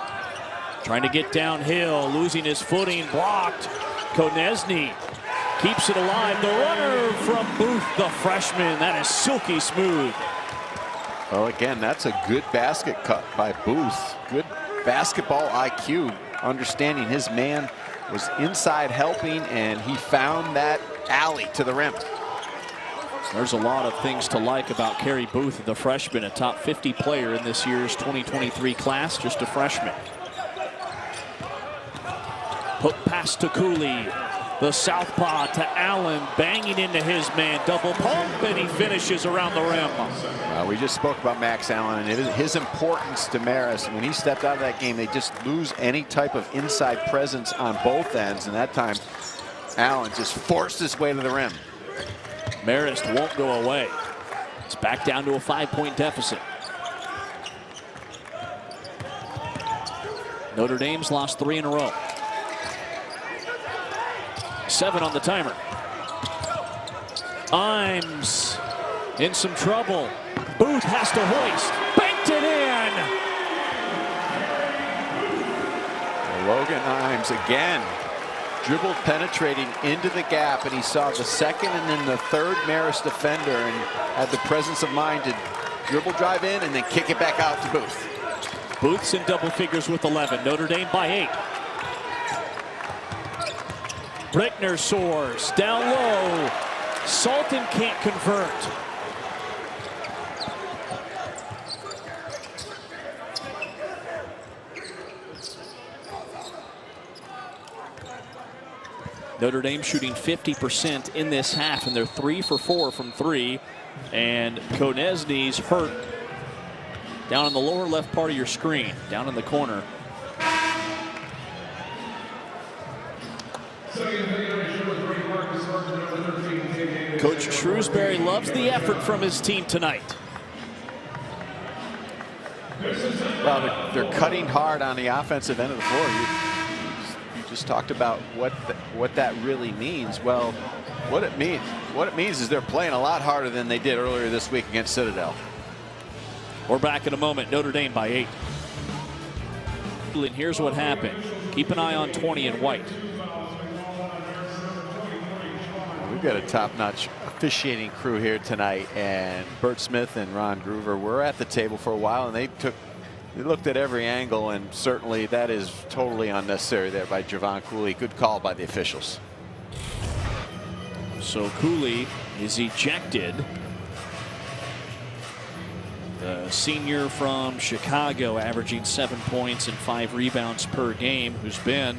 Trying to get downhill, losing his footing, blocked. Konechny keeps it alive. The runner from Booth, the freshman. That is silky smooth. Well, again, that's a good basket cut by Booth. Good basketball IQ, understanding his man was inside helping, and he found that alley to the rim. There's a lot of things to like about Carey Booth, the freshman, a top 50 player in this year's 2023 class, just a freshman. Hook pass to Cooley. The southpaw to Allen, banging into his man, double pump, and he finishes around the rim. We just spoke about Max Allen and his importance to Marist. When he stepped out of that game, they just lose any type of inside presence on both ends, and that time Allen just forced his way to the rim. Marist won't go away. It's back down to a 5-point deficit. Notre Dame's lost 3 in a row. 7 on the timer. Imes in some trouble. Booth has to hoist. Banked it in. Logan Imes again. Dribbled penetrating into the gap, and he saw the second and then the third Marist defender and had the presence of mind to dribble drive in and then kick it back out to Booth. Booth's in double figures with 11. Notre Dame by 8. Brickner soars down low. Sultan can't convert. Notre Dame shooting 50% in this half, and they're 3 for 4 from 3. And Konechny's hurt down in the lower left part of your screen, down in the corner. Coach Shrewsbury loves the effort from his team tonight. Well, they're cutting hard on the offensive end of the floor. You just talked about what that really means. Well, what it means is they're playing a lot harder than they did earlier this week against Citadel. We're back in a moment. Notre Dame by 8. And here's what happened. Keep an eye on 20 in white. We've got a top-notch officiating crew here tonight, and Bert Smith and Ron Groover were at the table for a while, and they looked at every angle, and certainly that is totally unnecessary there by Javon Cooley. Good call by the officials. So Cooley is ejected. The senior from Chicago, averaging 7 points and 5 rebounds per game, who's been,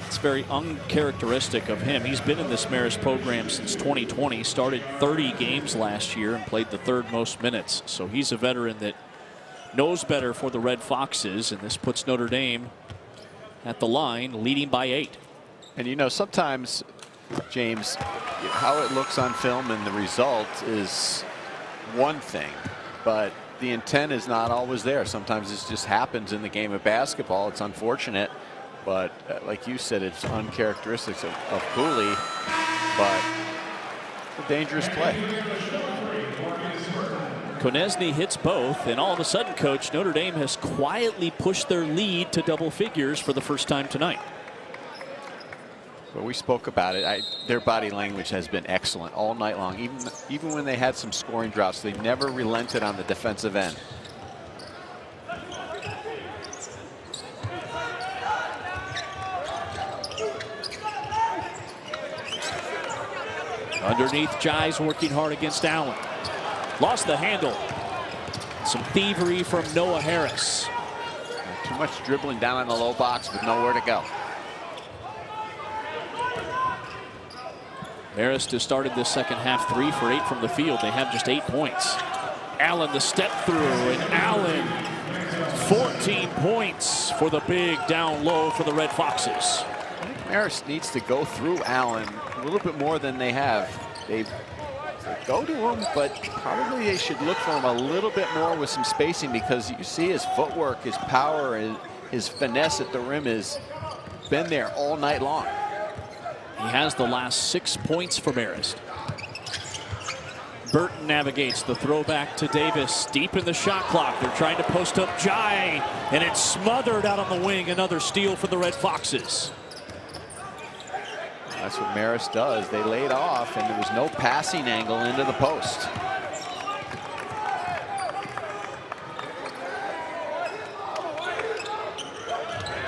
it's very uncharacteristic of him. He's been in this Marist program since 2020, started 30 games last year and played the 3rd most minutes. So he's a veteran that knows better for the Red Foxes, and this puts Notre Dame at the line, leading by 8. And you know, sometimes, James, how it looks on film and the result is one thing, but the intent is not always there. Sometimes it just happens in the game of basketball. It's unfortunate, but like you said, it's uncharacteristic of Cooley, but a dangerous play. Konechny hits both, and all of a sudden, Coach, Notre Dame has quietly pushed their lead to double figures for the first time tonight. Well, we spoke about it. Their body language has been excellent all night long. Even when they had some scoring droughts, they never relented on the defensive end. Underneath, Jai's working hard against Allen. Lost the handle. Some thievery from Noah Harris. Too much dribbling down in the low box with nowhere to go. Marist has started this second half 3 for 8 from the field. They have just 8 points. Allen the step through, and Allen 14 points for the big down low for the Red Foxes. I think Marist needs to go through Allen a little bit more than they have. They go to him, but probably they should look for him a little bit more with some spacing, because you see his footwork, his power, and his finesse at the rim has been there all night long. He has the last 6 points for Marist. Burton navigates the throwback to Davis deep in the shot clock. They're trying to post up Jai, and it's smothered out on the wing. Another steal for the Red Foxes. That's what Marist does. They laid off, and there was no passing angle into the post.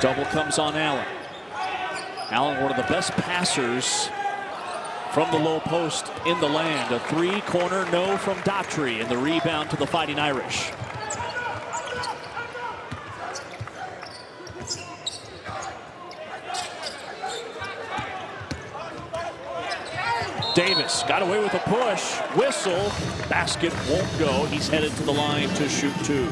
Double comes on Allen. Allen, one of the best passers from the low post in the land. A 3-corner no from Daughtry, and the rebound to the Fighting Irish. Davis got away with a push. Whistle. Basket won't go. He's headed to the line to shoot 2.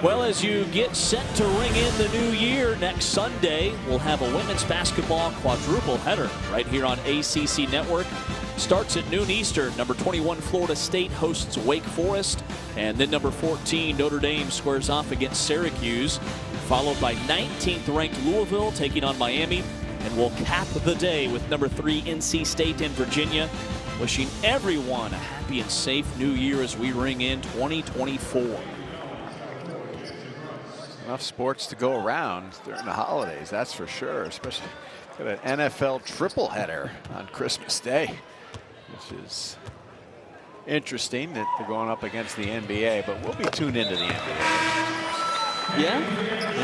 Well, as you get set to ring in the new year next Sunday, we'll have a women's basketball quadruple header right here on ACC Network. Starts at noon Eastern. Number 21 Florida State hosts Wake Forest, and then number 14 Notre Dame squares off against Syracuse, followed by 19th ranked Louisville taking on Miami, and we'll cap the day with number 3 NC State and Virginia. Wishing everyone a happy and safe new year as we ring in 2024. Enough sports to go around during the holidays, that's for sure. Especially got an NFL triple header on Christmas Day, which is interesting that they're going up against the NBA, but we'll be tuned into the NBA. Yeah,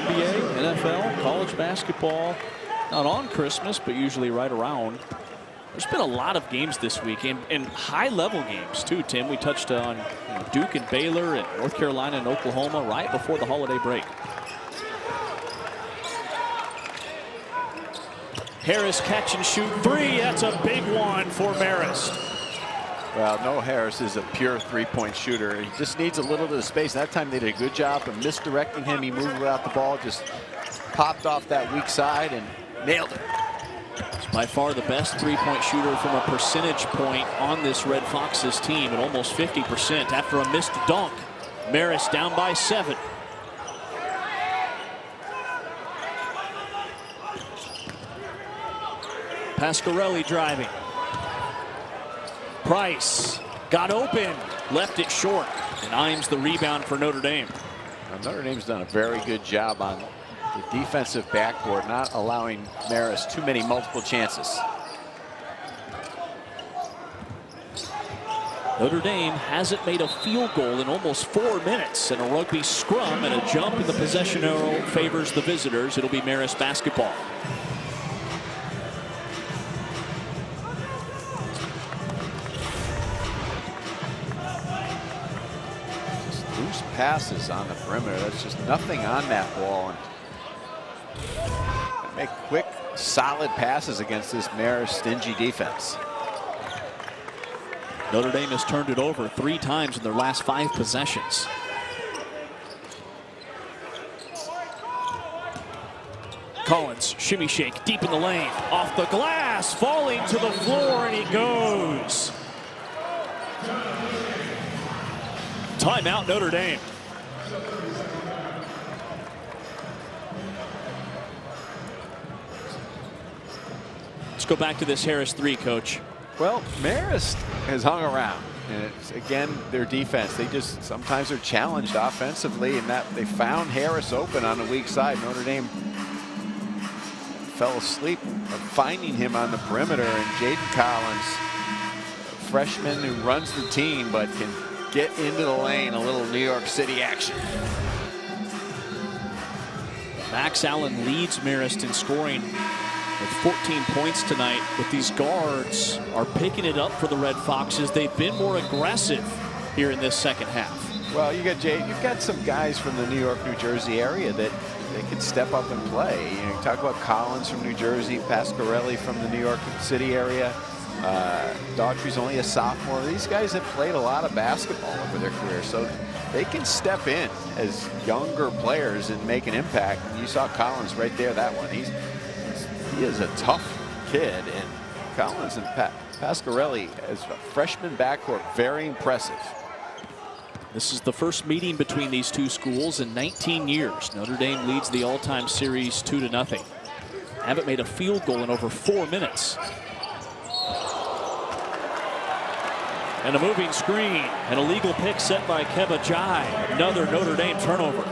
NBA, NFL, college basketball, not on Christmas, but usually right around. There's been a lot of games this week, and high-level games, too, Tim. We touched on Duke and Baylor and North Carolina and Oklahoma right before the holiday break. Harris catch and shoot 3. That's a big one for Marist. Well, no, Harris is a pure three-point shooter. He just needs a little bit of space. That time they did a good job of misdirecting him. He moved without the ball, just popped off that weak side and nailed it. He's by far the best three-point shooter from a percentage point on this Red Foxes team at almost 50% after a missed dunk. Marist down by 7. Pasquarelli driving. Price got open, left it short, and Imes the rebound for Notre Dame. Now, Notre Dame's done a very good job on the defensive backboard, not allowing Marist too many multiple chances. Notre Dame hasn't made a field goal in almost 4 minutes, and a rugby scrum and a jump in the possession arrow favors the visitors. It'll be Marist basketball. Loose passes on the perimeter. That's just nothing on that ball. And make quick, solid passes against this Marist stingy defense. Notre Dame has turned it over 3 times in their last 5 possessions. Collins, shimmy shake, deep in the lane, off the glass, falling to the floor, and he goes. Timeout, Notre Dame. Let's go back to this Harris 3, Coach. Well, Marist has hung around, and it's, again, their defense. They just sometimes are challenged offensively, and that they found Harris open on the weak side. Notre Dame fell asleep finding him on the perimeter, and Jaden Collins, a freshman who runs the team but can get into the lane, a little New York City action. Max Allen leads Marist in scoring with 14 points tonight, but these guards are picking it up for the Red Foxes. They've been more aggressive here in this second half. Well, you've got some guys from the New York, New Jersey area that they can step up and play. You talk about Collins from New Jersey, Pasquarelli from the New York City area. Daughtry's only a sophomore. These guys have played a lot of basketball over their career, so they can step in as younger players and make an impact. And you saw Collins right there, that one. He is a tough kid, and Collins and Pasquarelli as a freshman backcourt, very impressive. This is the first meeting between these two schools in 19 years. Notre Dame leads the all-time series 2-0. Haven't made a field goal in over 4 minutes. And a moving screen. An illegal pick set by Keba Jai. Another Notre Dame turnover.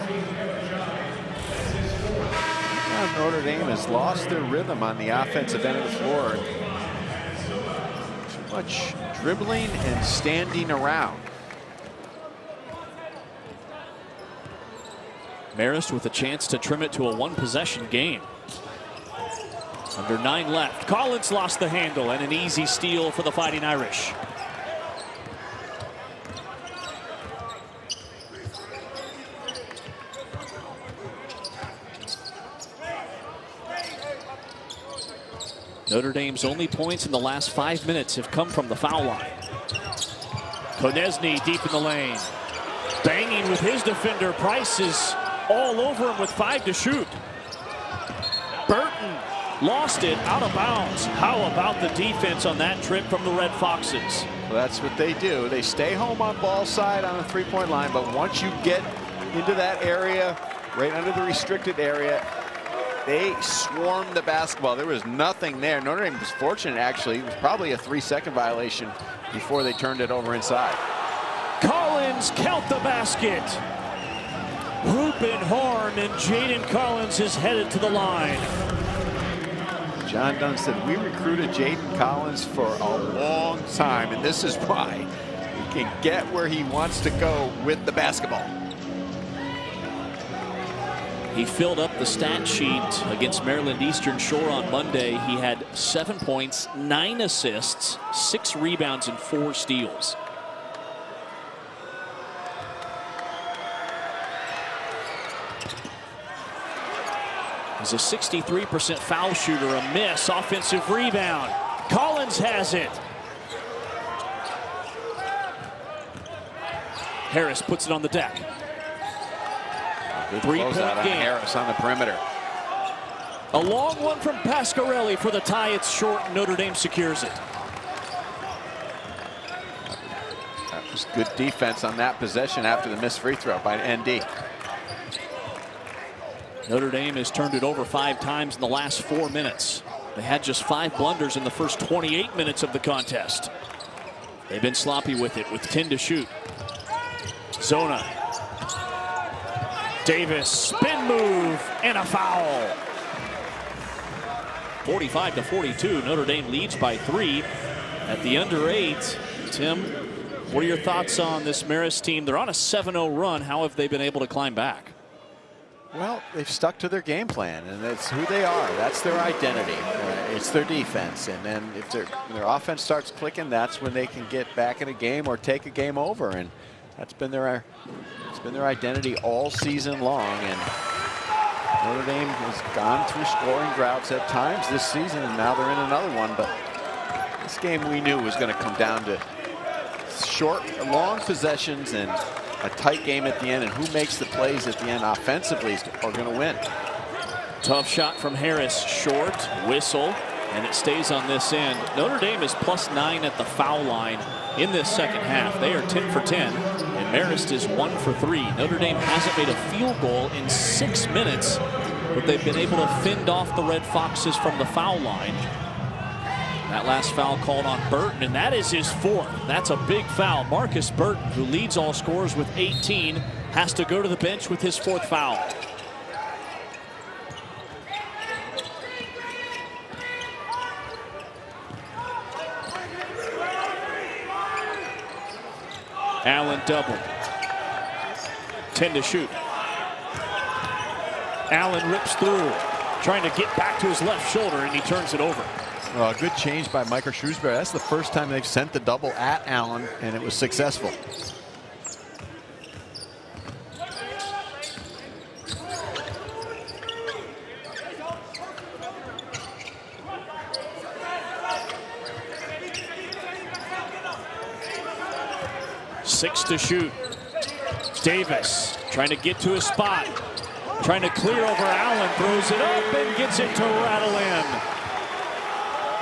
Notre Dame has lost their rhythm on the offensive end of the floor. Too much dribbling and standing around. Marist with a chance to trim it to a one-possession game. Under 9 left. Collins lost the handle, and an easy steal for the Fighting Irish. Notre Dame's only points in the last 5 minutes have come from the foul line. Konechny deep in the lane. Banging with his defender. Price is all over him with 5 to shoot. Burton lost it out of bounds. How about the defense on that trip from the Red Foxes? Well, that's what they do. They stay home on ball side on the three-point line, but once you get into that area, right under the restricted area, they swarm the basketball. There was nothing there. Notre Dame was fortunate, actually. It was probably a 3-second violation before they turned it over inside. Collins, count the basket. Ruben Horn, and Jaden Collins is headed to the line. John Dunn said, we recruited Jaden Collins for a long time, and this is why he can get where he wants to go with the basketball. He filled up the stat sheet against Maryland Eastern Shore on Monday. He had 7 points, 9 assists, 6 rebounds, and 4 steals. He's a 63% foul shooter, a miss, offensive rebound. Collins has it. Harris puts it on the deck. Good 3-point closeout on game. Harris on the perimeter. A long one from Pasquarelli for the tie. It's short. Notre Dame secures it. That was good defense on that possession after the missed free throw by ND. Notre Dame has turned it over 5 times in the last 4 minutes. They had just 5 blunders in the first 28 minutes of the contest. They've been sloppy with it with 10 to shoot. Zona. Davis, spin move, and a foul. 45-42, Notre Dame leads by 3 at the under 8. Tim, what are your thoughts on this Marist team? They're on a 7-0 run. How have they been able to climb back? Well, they've stuck to their game plan, and that's who they are. That's their identity. It's their defense, and then if their offense starts clicking, that's when they can get back in a game or take a game over, and that's been their identity all season long. And Notre Dame has gone through scoring droughts at times this season, and now they're in another one. But this game we knew was going to come down to long possessions and a tight game at the end, and who makes the plays at the end offensively are going to win. Tough shot from Harris, short, whistle, and it stays on this end. Notre Dame is +9 at the foul line in this second half. They are 10 for 10, and Marist is 1 for 3. Notre Dame hasn't made a field goal in 6 minutes, but they've been able to fend off the Red Foxes from the foul line. That last foul called on Burton, and that is his 4th. That's a big foul. Markus Burton, who leads all scorers with 18, has to go to the bench with his 4th foul. Allen doubled. 10 to shoot. Allen rips through. trying to get back to his left shoulder, and he turns it over. Well, a good change by Markus Shrewsbury. That's the first time they've sent the double at Allen, and it was successful. Six to shoot. Davis trying to get to his spot. Trying to clear over Allen. Throws it up and gets it to rattle in.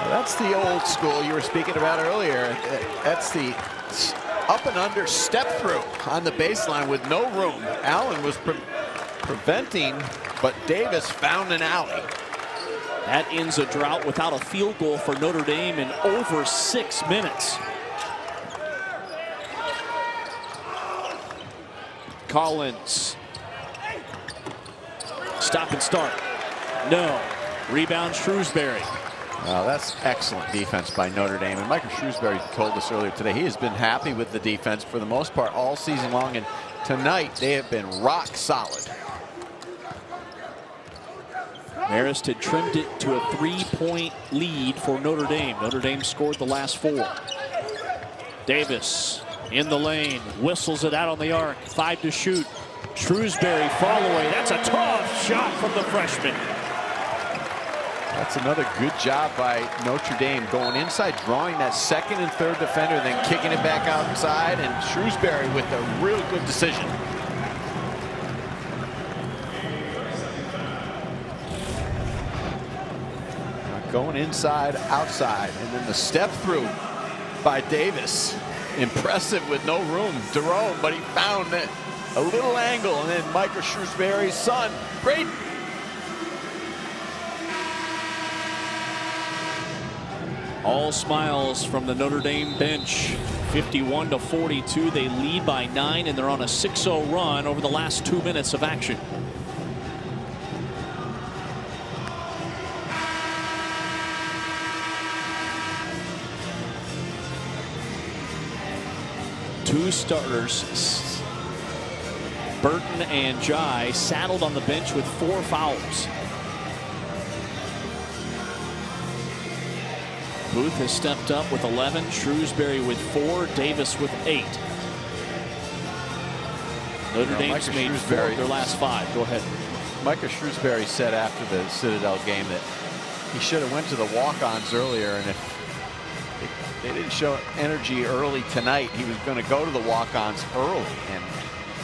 Well, that's the old school you were speaking about earlier. That's the up and under step through on the baseline with no room. Allen was preventing, but Davis found an alley. That ends a drought without a field goal for Notre Dame in over 6 minutes. Collins. Stop and start. No. Rebound Shrewsbury. Well, that's excellent defense by Notre Dame. And Markus Shrewsbury told us earlier today he has been happy with the defense for the most part all season long. And tonight they have been rock solid. Marist had trimmed it to a 3-point lead for Notre Dame. Notre Dame scored the last 4. Davis in the lane, whistles it out on the arc. 5 to shoot. Shrewsbury fall away. That's a tough shot from the freshman. That's another good job by Notre Dame going inside, drawing that second and third defender, then kicking it back outside, and Shrewsbury with a real good decision. Going inside, outside, and then the step through by Davis. Impressive with no room. Jerome, but he found it. A little angle, and then Markus Shrewsbury's son, Braden. All smiles from the Notre Dame bench. 51-42. They lead by 9, and they're on a 6-0 run over the last 2 minutes of action. Two starters, Burton and Jai, saddled on the bench with 4 fouls. Booth has stepped up with 11, Shrewsbury with 4, Davis with 8. Notre Dame's made 4 of their last 5. Go ahead. Markus Shrewsbury said after the Citadel game that he should have went to the walk-ons earlier, and if they didn't show energy early tonight, he was going to go to the walk-ons early, and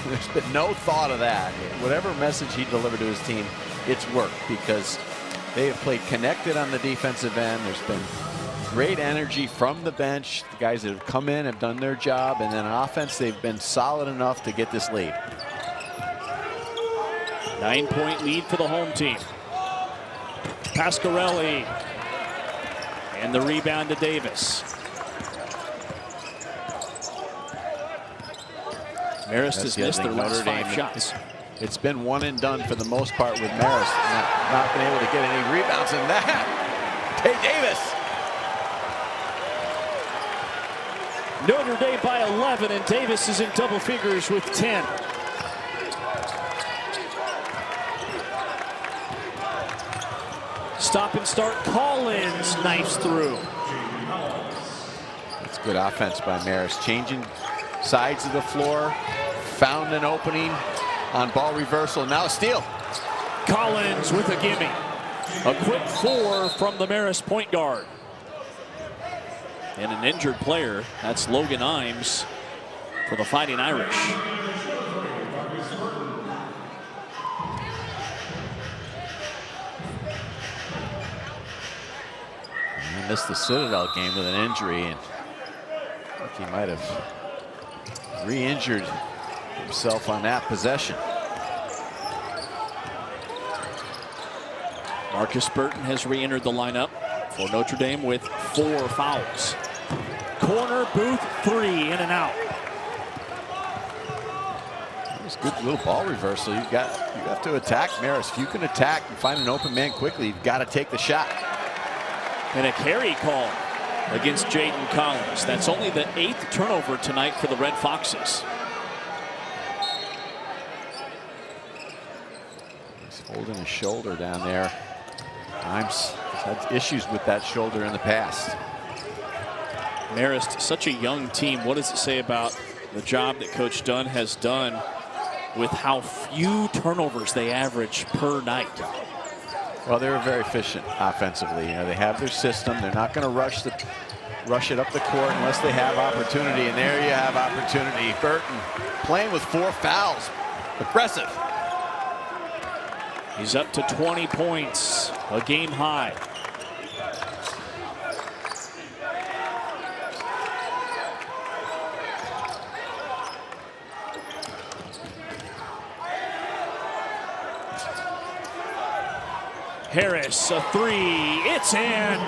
there's been no thought of that. Whatever message he delivered to his team, it's worked because they have played connected on the defensive end. There's been great energy from the bench. The guys that have come in have done their job, and then on offense, they've been solid enough to get this lead. 9-point lead for the home team. Pasquarelli, and the rebound to Davis. Marist has missed their last 5 shots. It's been one and done for the most part with Marist. Not been able to get any rebounds in that. Tae Davis. Notre Dame by 11, and Davis is in double figures with 10. Stop and start. Collins knifes through. It's good offense by Marist. Changing sides of the floor. Found an opening on ball reversal. Now a steal. Collins with a gimme. A quick 4 from the Marist point guard. And an injured player. That's Logan Imes for the Fighting Irish. He missed the Citadel game with an injury, and I think he might have re-injured himself on that possession. Markus Burton has re-entered the lineup for Notre Dame with 4 fouls. Corner, Booth, 3, in and out. That was good little ball reversal. You have to attack Marist. If you can attack and find an open man quickly, you've got to take the shot. And a carry call against Jaden Collins. That's only the 8th turnover tonight for the Red Foxes. He's holding his shoulder down there. Times had issues with that shoulder in the past. Marist, such a young team. What does it say about the job that Coach Dunn has done with how few turnovers they average per night? Well, they were very efficient offensively. You know, they have their system. They're not going to rush it up the court unless they have opportunity. And there you have opportunity. Burton playing with 4 fouls. Aggressive. He's up to 20 points, a game high. Harris, a 3, it's in.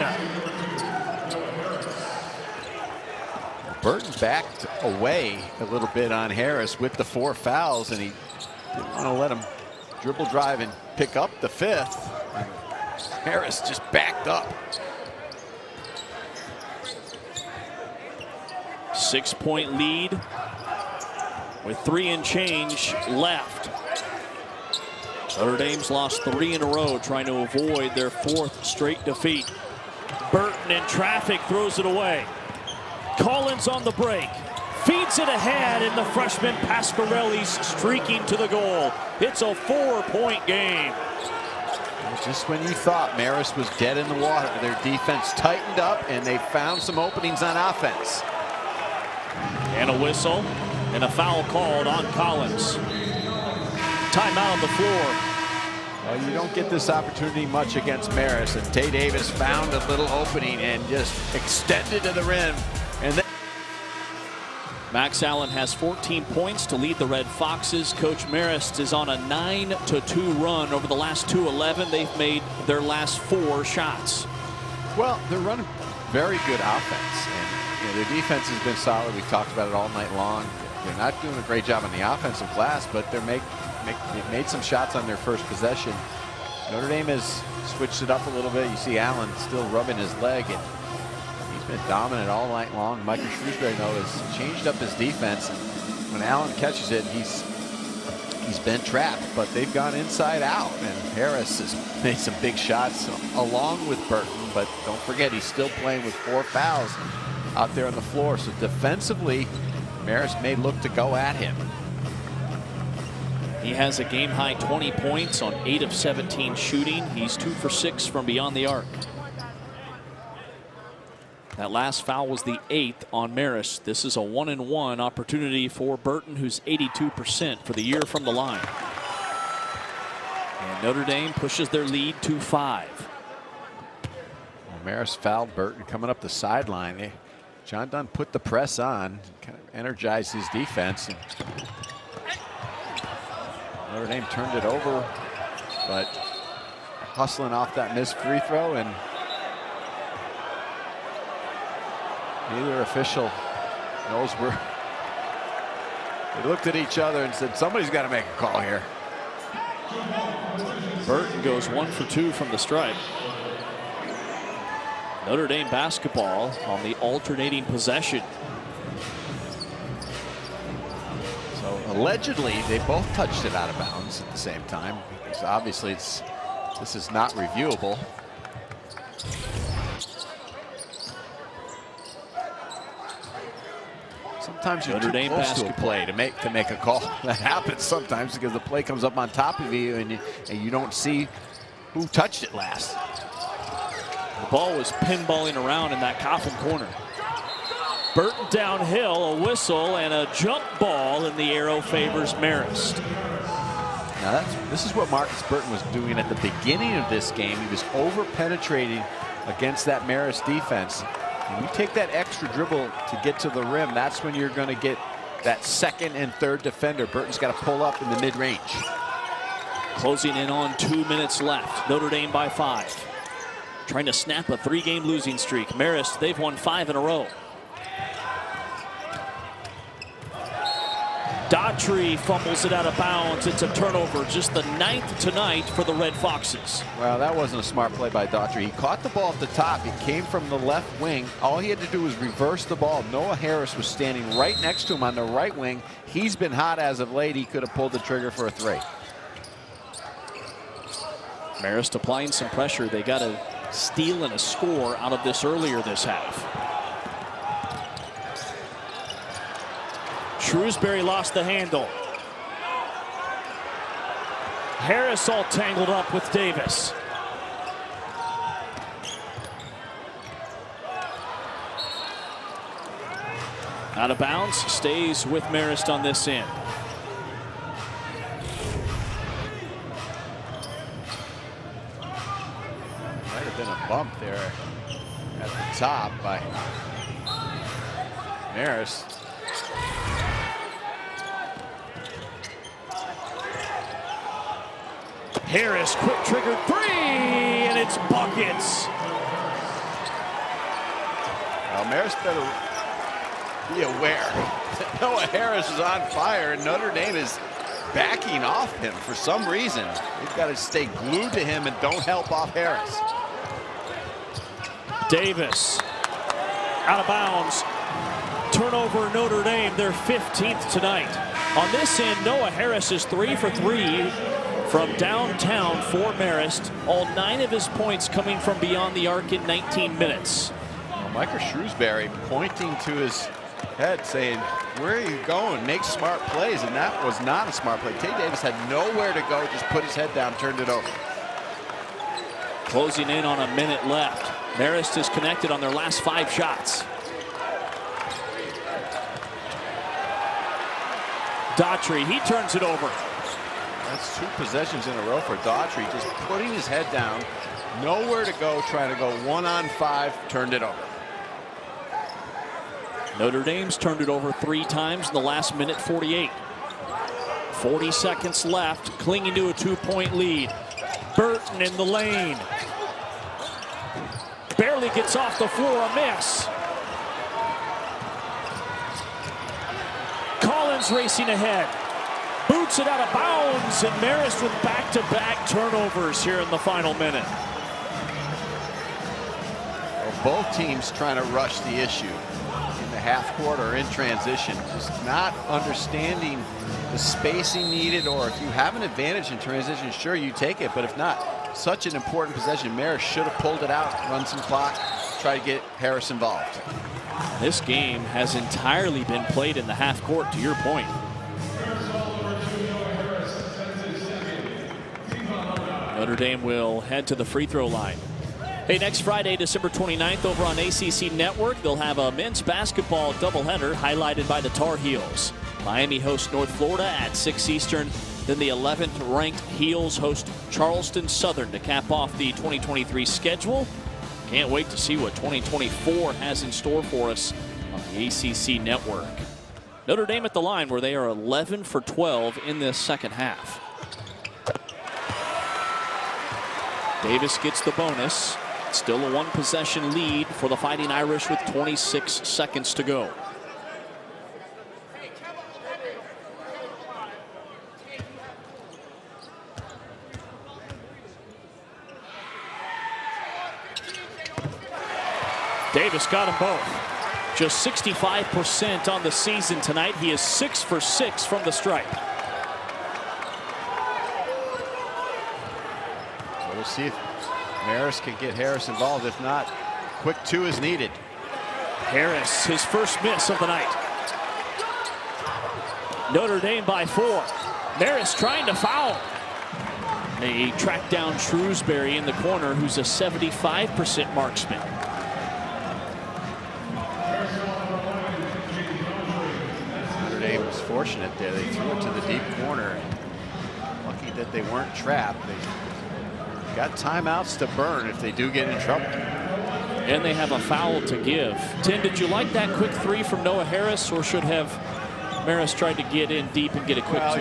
Burton backed away a little bit on Harris with the 4 fouls, and he didn't want to let him dribble drive and pick up the 5th. And Harris just backed up. 6-point lead with 3 and change left. Notre Dame's lost 3 in a row, trying to avoid their 4th straight defeat. Burton in traffic throws it away. Collins on the break. Feeds it ahead, and the freshman Pasquarelli's streaking to the goal. It's a 4-point game. Just when you thought Marist was dead in the water, their defense tightened up, and they found some openings on offense. And a whistle, and a foul called on Collins. Timeout on the floor. Well, you don't get this opportunity much against Marist, and Tae Davis found a little opening and just extended to the rim. And then Max Allen has 14 points to lead the Red Foxes. Coach Marist is on a 9-2 run. Over the last 2-11, they've made their last 4 shots. Well, they're running very good offense, and you know, their defense has been solid. We've talked about it all night long. They're not doing a great job on the offensive glass, but they've made some shots on their first possession. Notre Dame has switched it up a little bit. You see Allen still rubbing his leg, and he's been dominant all night long. Markus Shrewsbury, though, has changed up his defense, and when Allen catches it, he's been trapped, but they've gone inside out, and Harris has made some big shots along with Burton, but don't forget he's still playing with 4 fouls out there on the floor. So defensively, Marist may look to go at him. He has a game-high 20 points on 8 of 17 shooting. He's 2 for 6 from beyond the arc. That last foul was the 8th on Marist. This is a 1-and-1 opportunity for Burton, who's 82% for the year from the line. And Notre Dame pushes their lead to 5. Well, Marist fouled Burton coming up the sideline. John Dunn put the press on, kind of energized his defense. And Notre Dame turned it over, but hustling off that missed free throw, and neither official knows where. They looked at each other and said, somebody's got to make a call here. Burton goes 1 for 2 from the stripe. Notre Dame basketball on the alternating possession. So allegedly, they both touched it out of bounds at the same time, because obviously this is not reviewable. Sometimes you're too close to a play to make a call. That happens sometimes because the play comes up on top of you, and you don't see who touched it last. The ball was pinballing around in that coffin corner. Burton downhill, a whistle, and a jump ball, and the arrow favors Marist. Now this is what Markus Burton was doing at the beginning of this game. He was over-penetrating against that Marist defense. When you take that extra dribble to get to the rim, that's when you're going to get that second and third defender. Burton's got to pull up in the mid-range. Closing in on 2 minutes left. Notre Dame by 5. Trying to snap a 3-game losing streak. Marist, they've won 5 in a row. Daughtry fumbles it out of bounds. It's a turnover, just the 9th tonight for the Red Foxes. Well, that wasn't a smart play by Daughtry. He caught the ball at the top. It came from the left wing. All he had to do was reverse the ball. Noah Harris was standing right next to him on the right wing. He's been hot as of late. He could have pulled the trigger for a 3. Marist applying some pressure. They got a steal and a score out of this earlier this half. Shrewsbury lost the handle. Harris all tangled up with Davis. Out of bounds, stays with Marist on this end. Might have been a bump there at the top by Marist. Harris, quick trigger three, and it's buckets. Well, Marist better be aware that Noah Harris is on fire and Notre Dame is backing off him for some reason. They've got to stay glued to him and don't help off Harris. Davis out of bounds. Turnover Notre Dame, their 15th tonight. On this end, Noah Harris is 3 for 3 from downtown for Marist. All 9 of his points coming from beyond the arc in 19 minutes. Well, Markus Shrewsbury pointing to his head saying, where are you going? Make smart plays. And that was not a smart play. Tae Davis had nowhere to go, just put his head down, turned it over. Closing in on a minute left. Marist is connected on their last 5 shots. Daughtry, he turns it over. That's 2 possessions in a row for Daughtry, just putting his head down, nowhere to go, trying to go 1-on-5, turned it over. Notre Dame's turned it over 3 times in the last minute 48. 40 seconds left, clinging to a 2-point lead. Burton in the lane. Barely gets off the floor, a miss. Collins racing ahead. Boots it out of bounds, and Marist with back-to-back turnovers here in the final minute. Well, both teams trying to rush the issue in the half court or in transition. Just not understanding the spacing needed, or if you have an advantage in transition, sure, you take it. But if not, such an important possession. Marist should have pulled it out, run some clock, try to get Harris involved. This game has entirely been played in the half court, to your point. Notre Dame will head to the free throw line. Hey, next Friday, December 29th, over on ACC Network, they'll have a men's basketball doubleheader highlighted by the Tar Heels. Miami hosts North Florida at 6 Eastern. Then the 11th ranked Heels host Charleston Southern to cap off the 2023 schedule. Can't wait to see what 2024 has in store for us on the ACC Network. Notre Dame at the line, where they are 11 for 12 in this second half. Davis gets the bonus. Still a 1-possession lead for the Fighting Irish with 26 seconds to go. Davis got them both. Just 65% on the season tonight. He is 6 for 6 from the stripe. So we'll see if Marist can get Harris involved. If not, quick 2 is needed. Harris, his first miss of the night. Notre Dame by 4. Marist trying to foul. They track down Shrewsbury in the corner, who's a 75% marksman. Notre Dame was fortunate there. They threw it to the deep corner. Lucky that they weren't trapped. They got timeouts to burn if they do get in trouble. And they have a foul to give. Tim, did you like that quick 3 from Noah Harris, or should have Marist tried to get in deep and get a quick 2? Well,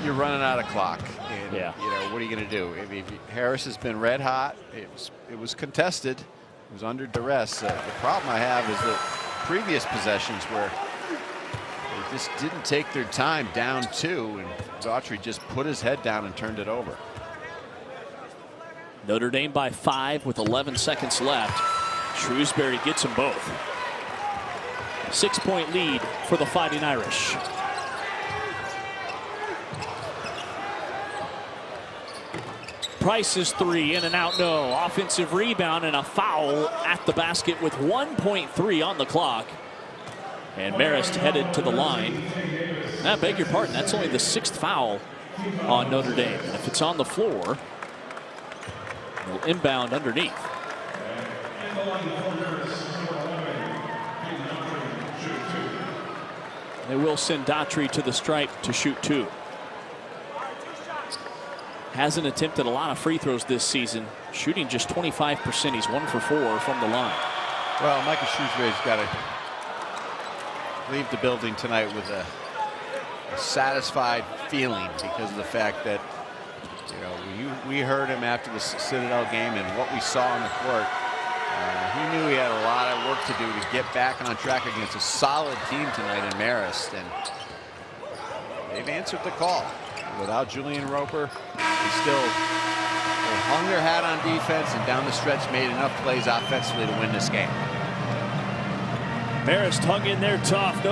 you're running out of clock. And, yeah. You know, what are you going to do? I mean, Harris has been red hot. It was contested. It was under duress. The problem I have is that previous possessions where they just didn't take their time down 2, and Daughtry just put his head down and turned it over. Notre Dame by 5 with 11 seconds left. Shrewsbury gets them both. 6-point lead for the Fighting Irish. Price's three, in and out, no. Offensive rebound and a foul at the basket with 1.3 on the clock. And Marist headed to the line. I beg your pardon, that's only the 6th foul on Notre Dame. And if it's on the floor, it'll inbound underneath. They will send Daughtry to the stripe to shoot 2. Hasn't attempted a lot of free throws this season, shooting just 25%. He's 1 for 4 from the line. Well, Markus Shrewsbury's got to leave the building tonight with a satisfied feeling because of the fact that, you know, we heard him after the Citadel game and what we saw on the court. He knew he had a lot of work to do to get back on track against a solid team tonight in Marist, and they've answered the call. Without Julian Roper, they hung their hat on defense and down the stretch made enough plays offensively to win this game. Marist hung in there tough.